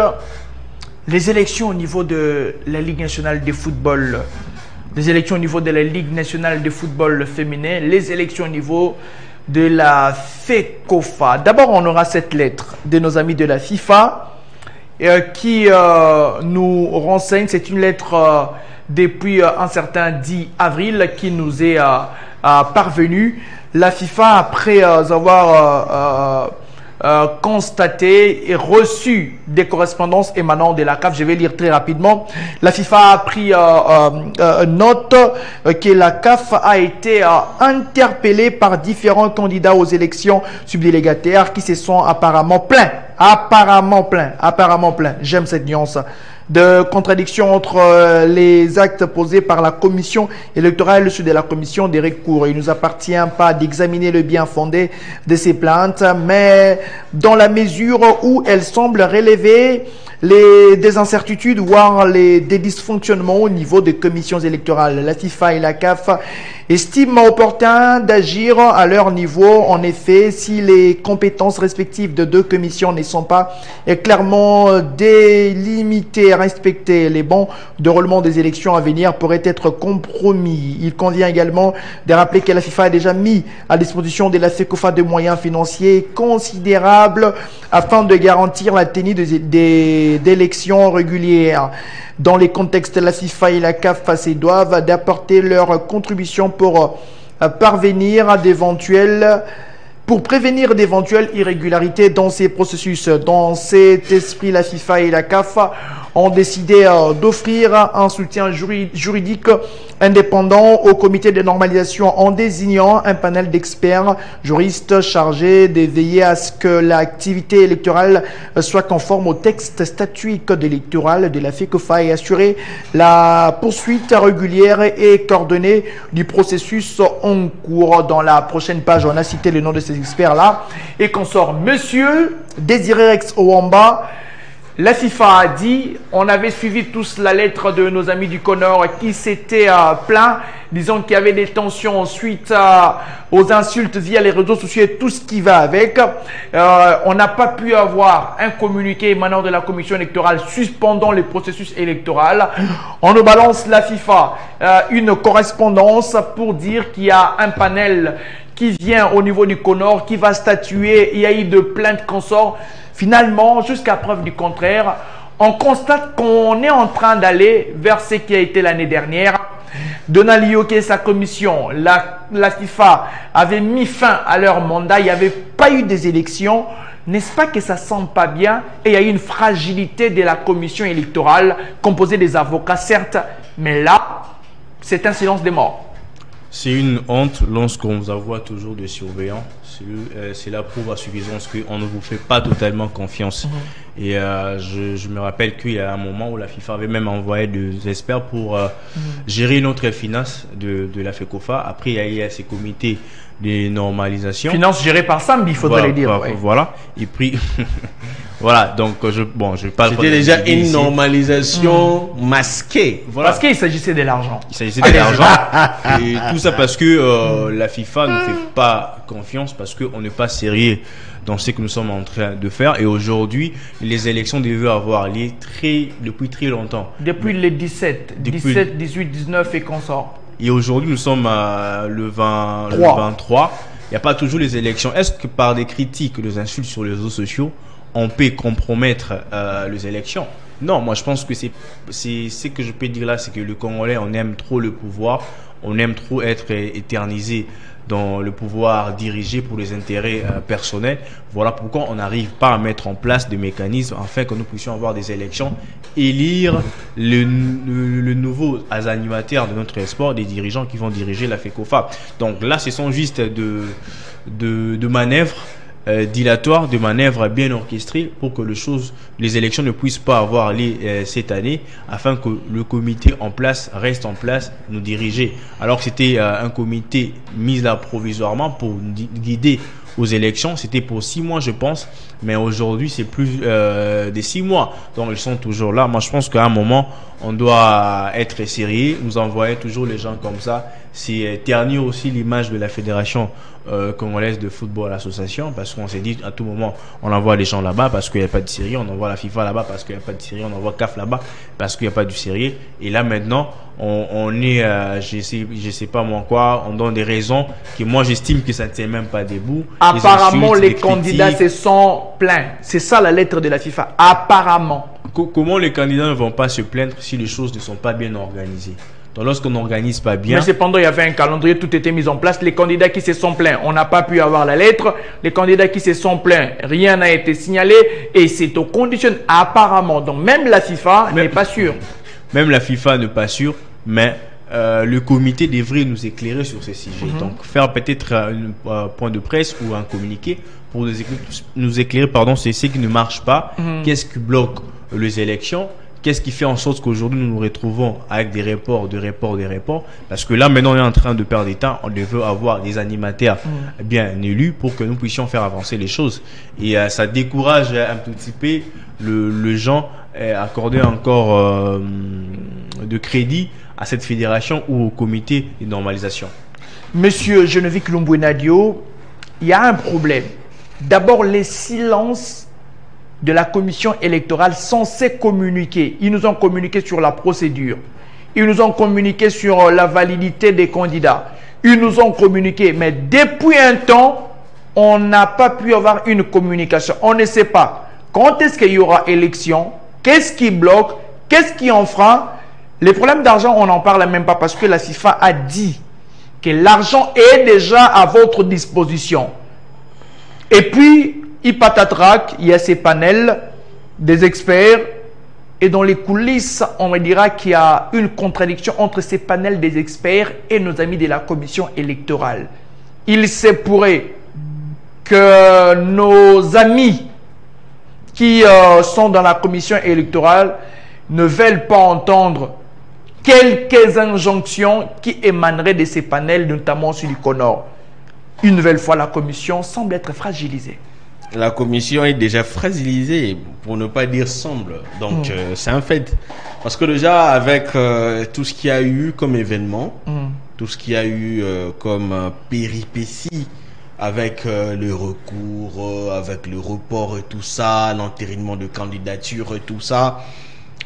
Les élections au niveau de la Ligue nationale de football, les élections au niveau de la Ligue nationale de football féminin, les élections au niveau de la FECOFA. D'abord, on aura cette lettre de nos amis de la FIFA qui nous renseigne. C'est une lettre depuis un certain 10 avril qui nous est parvenue. La FIFA, après avoir constaté et reçu des correspondances émanant de la CAF, je vais lire très rapidement. La FIFA a pris note que la CAF a été interpellée par différents candidats aux élections subdélégataires qui se sont apparemment plaints. J'aime cette nuance de contradiction entre les actes posés par la commission électorale sur de la commission des recours. Il ne nous appartient pas d'examiner le bien fondé de ces plaintes, mais dans la mesure où elles semblent relever des incertitudes, voire des dysfonctionnements au niveau des commissions électorales. La FIFA et la CAF estiment opportun d'agir à leur niveau. En effet, si les compétences respectives de deux commissions ne sont pas clairement délimitées, respectées, les bons déroulements des élections à venir pourraient être compromis. Il convient également de rappeler que la FIFA a déjà mis à disposition de la FECOFA des moyens financiers considérables afin de garantir la tenue d'élections régulières. Dans les contextes, la FIFA et la CAF se doivent d'apporter leur contribution pour prévenir d'éventuelles irrégularités dans ces processus. Dans cet esprit, la FIFA et la CAF ont décidé d'offrir un soutien juridique indépendant au comité de normalisation en désignant un panel d'experts juristes chargés de veiller à ce que l'activité électorale soit conforme au texte statutaire électoral de la FECOFA et assurer la poursuite régulière et coordonnée du processus en cours. Dans la prochaine page, on a cité le nom de ces experts-là et qu'on sort Monsieur Désiré Rex Owamba. La FIFA a dit, on avait suivi tous la lettre de nos amis du Conor qui s'étaient plaints, disons qu'il y avait des tensions suite aux insultes via les réseaux sociaux et tout ce qui va avec. On n'a pas pu avoir un communiqué émanant de la commission électorale suspendant le processus électoral. On nous balance la FIFA une correspondance pour dire qu'il y a un panel qui vient au niveau du Conor, qui va statuer. Il y a eu de plaintes consorts. Finalement, jusqu'à preuve du contraire, on constate qu'on est en train d'aller vers ce qui a été l'année dernière. Donald Lioké et sa commission, la FIFA avait mis fin à leur mandat. Il n'y avait pas eu des élections. N'est-ce pas que ça sent pas bien? Et il y a eu une fragilité de la commission électorale composée des avocats, certes, mais là, c'est un silence des morts. C'est une honte lorsqu'on vous envoie toujours des surveillants. Cela prouve à suffisance qu'on ne vous fait pas totalement confiance. Et je me rappelle qu'il y a un moment où la FIFA avait même envoyé des experts pour gérer notre finance de la FECOFA. Après, il y a ces comités de normalisation. Finance gérée par Sambi, il faudrait le dire. Voilà. Et puis, voilà. Donc, je parle. C'était déjà une normalisation masquée. Voilà. Parce qu'il s'agissait de l'argent. Il s'agissait de l'argent. Et tout ça parce que la FIFA ne fait pas confiance, parce qu'on n'est pas sérieux dans ce que nous sommes en train de faire. Et aujourd'hui, les élections devaient avoir lieu depuis très longtemps. Depuis les 17, 18, 19 et consorts. Et aujourd'hui, nous sommes le 23. Il n'y a pas toujours les élections. Est-ce que par des critiques, des insultes sur les réseaux sociaux, on peut compromettre les élections? Non, moi je pense que c'est ce que je peux dire là, c'est que le Congolais, on aime trop le pouvoir, on aime trop être éternisé dans le pouvoir dirigé pour les intérêts personnels. Voilà pourquoi on n'arrive pas à mettre en place des mécanismes afin que nous puissions avoir des élections, élire le nouveau animateur de notre sport, des dirigeants qui vont diriger la FECOFA. Donc là, ce sont juste de manœuvres dilatoires, de manœuvres bien orchestrées pour que les élections ne puissent pas avoir lieu cette année, afin que le comité en place reste en place, nous diriger. Alors que c'était un comité mis là provisoirement pour guider aux élections. C'était pour 6 mois, je pense, mais aujourd'hui c'est plus des 6 mois. Donc ils sont toujours là. Moi je pense qu'à un moment on doit être sérieux. Nous envoyer toujours les gens comme ça, c'est ternir aussi l'image de la fédération congolaise de football association, parce qu'on s'est dit à tout moment on envoie les gens là-bas parce qu'il n'y a pas de sérieux, on envoie la FIFA là-bas parce qu'il n'y a pas de sérieux, on envoie CAF là-bas parce qu'il n'y a pas du sérieux. Et là maintenant on est je sais pas moi quoi, on donne des raisons que moi j'estime que ça ne tient même pas debout. Apparemment les candidats se sont plaints, c'est ça la lettre de la FIFA, apparemment. Comment les candidats ne vont pas se plaindre si les choses ne sont pas bien organisées? Donc lorsqu'on n'organise pas bien... Mais cependant, il y avait un calendrier, tout était mis en place. Les candidats qui se sont plaints, on n'a pas pu avoir la lettre. Les candidats qui se sont plaints, rien n'a été signalé. Et c'est au conditionnement, apparemment. Donc même la FIFA n'est pas sûre. Même la FIFA n'est pas sûre, mais le comité devrait nous éclairer sur ce sujet. Donc faire peut-être un point de presse ou un communiqué pour nous éclairer, c'est ce qui ne marche pas. Qu'est-ce qui bloque les élections? Qu'est-ce qui fait en sorte qu'aujourd'hui nous nous retrouvons avec des reports, parce que là maintenant on est en train de perdre du temps. On veut avoir des animateurs bien élus pour que nous puissions faire avancer les choses. Et ça décourage un tout petit peu le gens accorder encore de crédit à cette fédération ou au comité de normalisation. Monsieur Geneviève Lumbouenadio, il y a un problème. D'abord les silences de la commission électorale censée communiquer. Ils nous ont communiqué sur la procédure. Ils nous ont communiqué sur la validité des candidats. Ils nous ont communiqué. Mais depuis un temps, on n'a pas pu avoir une communication. On ne sait pas quand est-ce qu'il y aura élection, qu'est-ce qui bloque, qu'est-ce qui enfreint. Les problèmes d'argent, on n'en parle même pas parce que la FIFA a dit que l'argent est déjà à votre disposition. Et puis, il patatrac, il y a ces panels des experts et dans les coulisses, on me dira qu'il y a une contradiction entre ces panels des experts et nos amis de la commission électorale. Il se pourrait que nos amis qui sont dans la commission électorale ne veulent pas entendre quelques injonctions qui émaneraient de ces panels, notamment sur l'Iconor. Une nouvelle fois, la commission semble être fragilisée. La commission est déjà fragilisée, pour ne pas dire semble. Donc, c'est un fait. Parce que déjà, avec tout ce qu'il y a eu comme événement, tout ce qu'il y a eu comme péripéties, avec le recours, avec le report et tout ça, l'entérinement de candidature et tout ça,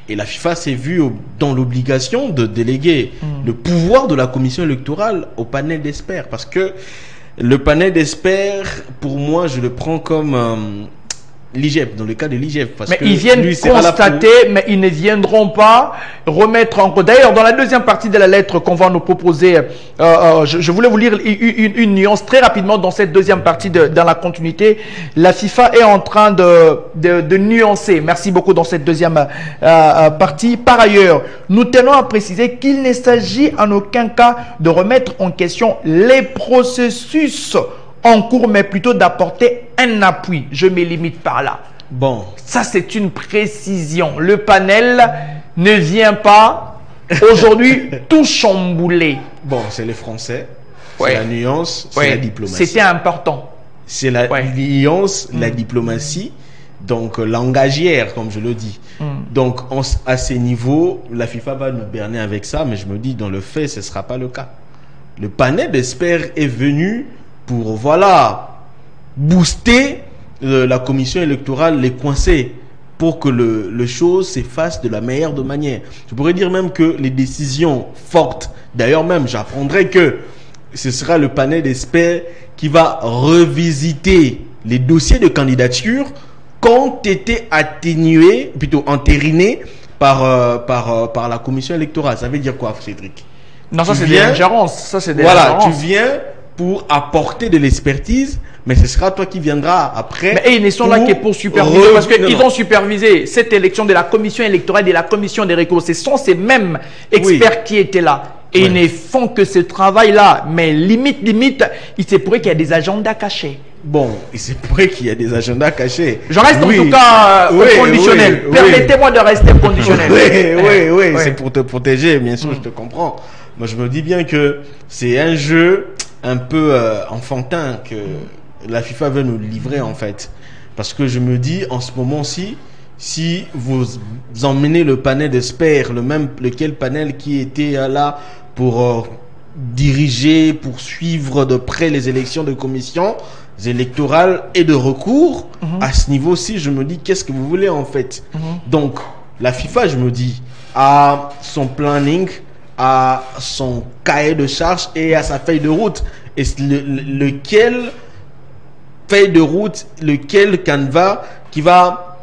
et la FIFA s'est vue dans l'obligation de déléguer le pouvoir de la commission électorale au panel d'experts. Parce que le panel d'experts, pour moi, je le prends comme l'IGF, dans le cas de l'IGF. Mais ils viennent constater, mais ils ne viendront pas remettre en cause. D'ailleurs, dans la deuxième partie de la lettre qu'on va nous proposer, je voulais vous lire une nuance très rapidement dans cette deuxième partie, dans la continuité. La FIFA est en train de nuancer. Merci beaucoup dans cette deuxième partie. Par ailleurs, nous tenons à préciser qu'il ne s'agit en aucun cas de remettre en question les processus en cours, mais plutôt d'apporter un appui. Je me limite par là. Bon. Ça, c'est une précision. Le panel ne vient pas aujourd'hui tout chambouler. Bon, c'est les Français. C'est la nuance, c'est la diplomatie. C'était important. C'est la nuance, la diplomatie. Donc, langagière, comme je le dis. Donc, à ces niveaux, la FIFA va nous berner avec ça, mais je me dis, dans le fait, ce ne sera pas le cas. Le panel d'experts est venu pour, booster la commission électorale, les coincer, pour que le chose s'efface de la meilleure de manière. Je pourrais dire même que les décisions fortes, d'ailleurs même, j'apprendrai que ce sera le panel d'experts qui va revisiter les dossiers de candidature qui ont été atténués, plutôt entérinés par la commission électorale. Ça veut dire quoi, Cédric? Non, ça c'est des ingérences. Ça, c'est des ingérences. Tu viens pour apporter de l'expertise, mais ce sera toi qui viendras après. Mais ils sont là que pour superviser, parce qu'ils ont supervisé cette élection de la commission électorale et de la commission des recours. Ce sont ces mêmes experts qui étaient là. Et ils ne font que ce travail-là. Mais limite, il se pourrait qu'il y ait des agendas cachés. Bon, il se pourrait qu'il y ait des agendas cachés. Je reste en tout cas conditionnel. Permettez-moi de rester conditionnel. Oui. C'est pour te protéger, bien sûr, je te comprends. Moi, je me dis bien que c'est un jeu un peu enfantin que la FIFA veut nous livrer, en fait. Parce que je me dis, en ce moment-ci, si vous emmenez le panel d'experts, lequel panel qui était là pour diriger, pour suivre de près les élections de commissions électorales et de recours, à ce niveau-ci, je me dis, qu'est-ce que vous voulez en fait? Donc, la FIFA, je me dis, a son planning, a son cahier de charge et à sa feuille de route. Et lequel feuille de route, lequel canevas qui va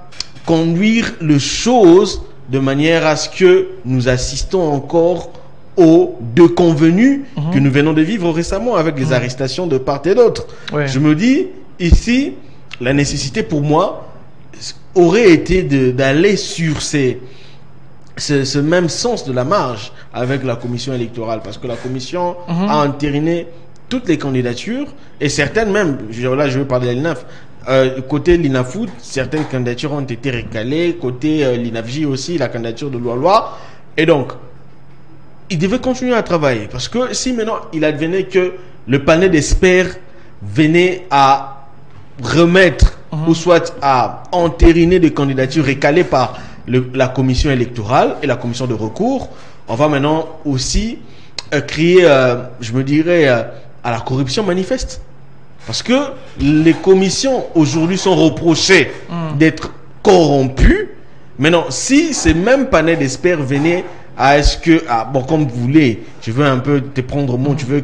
conduire les choses de manière à ce que nous assistons encore aux deux convenus que nous venons de vivre récemment avec les arrestations de part et d'autre. Ouais. Je me dis, ici, la nécessité pour moi aurait été d'aller sur ce même sens de la marge avec la commission électorale, parce que la commission a entériné toutes les candidatures et certaines même, là je veux parler de l'INAF, côté l'INAFOOT, certaines candidatures ont été recalées, côté l'INAFJ aussi, la candidature de Loa, et donc il devait continuer à travailler, parce que si maintenant il advenait que le panel d'experts venait à remettre ou soit à entériner des candidatures recalées par la commission électorale et la commission de recours, on va maintenant aussi créer, je me dirais, à la corruption manifeste. Parce que les commissions aujourd'hui sont reprochées d'être corrompues. Maintenant, si ces mêmes panels d'experts venaient à est-ce que, bon, comme vous voulez, je veux un peu te prendre au mot, tu veux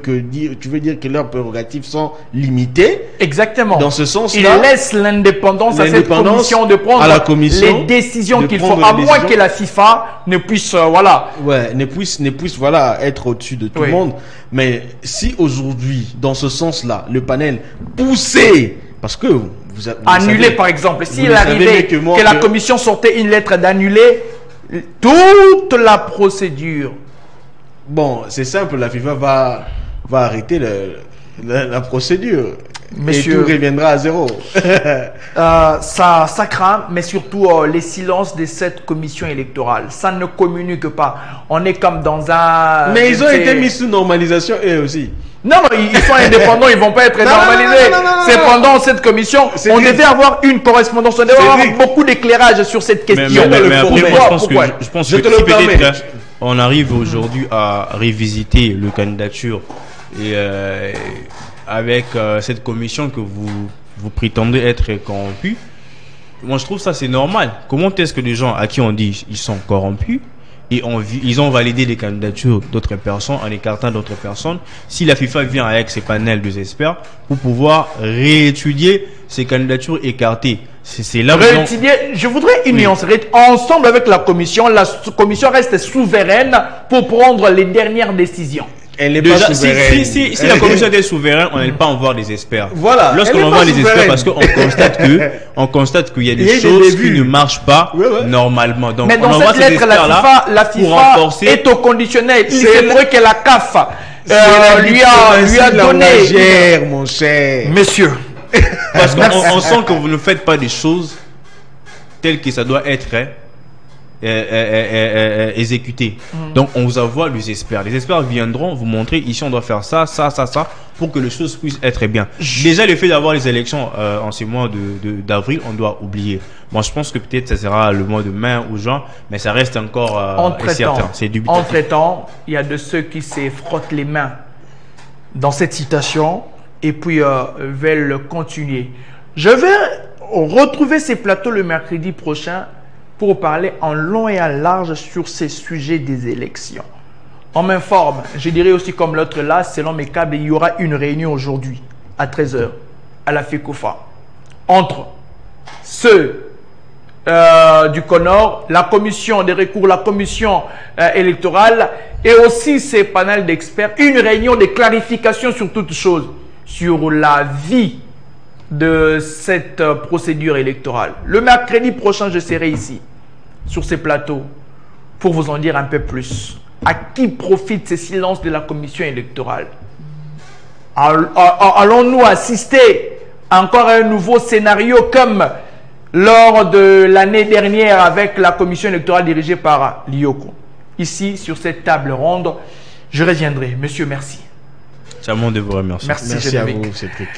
dire que leurs prérogatives sont limitées. Exactement. Dans ce sens-là, il laisse l'indépendance à cette commission de prendre les décisions qu'il faut, à moins que la FIFA ne puisse, ne puisse être au-dessus de tout le monde. Mais si aujourd'hui, dans ce sens-là, le panel poussait, parce que vous annuler, savez, par exemple, s'il arrivait que la commission sortait une lettre d'annuler toute la procédure. Bon, c'est simple, la FIFA va arrêter la procédure. Monsieur, et tout reviendra à zéro. Ça craint, mais surtout les silences de cette commission électorale. Ça ne communique pas. On est comme dans un... Mais ils ont été mis sous normalisation eux aussi. Non, ils sont indépendants, ils ne vont pas être normalisés. C'est pendant cette commission, on devait avoir une correspondance, on devait avoir beaucoup d'éclairage sur cette question. Mais après, je pense que si peut-être on arrive aujourd'hui à revisiter le candidature et avec cette commission que vous prétendez être corrompue, moi je trouve ça c'est normal. Comment est-ce que les gens à qui on dit ils sont corrompus et ils ont validé les candidatures d'autres personnes en écartant d'autres personnes, si la FIFA vient avec ses panels de experts pour pouvoir réétudier ces candidatures écartées, c'est là réétudier, je voudrais une nuance. Ensemble avec la commission reste souveraine pour prendre les dernières décisions. Elle n'est pas souveraine. Si la commission était souveraine, on n'allait pas en voir des experts. Voilà. Lorsqu'on envoie les experts, parce qu'on constate qu'il y a des choses qui ne marchent pas normalement. Donc, mais dans cette lettre, la FIFA est au conditionnel. C'est vrai que la CAF lui a donné. Mon cher. Monsieur. Parce qu'on sent que vous ne faites pas des choses telles que ça doit être exécuté. Donc on vous envoie les experts. Les experts viendront vous montrer ici on doit faire ça pour que les choses puissent être bien. Déjà le fait d'avoir les élections en ce mois d'avril, on doit oublier. Moi je pense que peut-être ça sera le mois de mai ou juin, mais ça reste encore incertain. C'est dubitatif. Entre-temps, il y a de ceux qui se frottent les mains dans cette citation et puis veulent continuer. Je vais retrouver ces plateaux le mercredi prochain pour parler en long et en large sur ces sujets des élections. On m'informe, je dirais aussi comme l'autre là, selon mes câbles, il y aura une réunion aujourd'hui à 13h à la FECOFA entre ceux du CONOR, la commission des recours, la commission électorale et aussi ces panels d'experts, une réunion de clarification sur toutes choses, sur la vie de cette procédure électorale. Le mercredi prochain, je serai ici, sur ces plateaux, pour vous en dire un peu plus. À qui profitent ces silences de la commission électorale? Allons-nous assister encore à un nouveau scénario comme lors de l'année dernière avec la commission électorale dirigée par l'IOCO? Ici, sur cette table ronde, je reviendrai. Monsieur, merci. C'est à moi de vous remercier. Merci à vous, Cédric.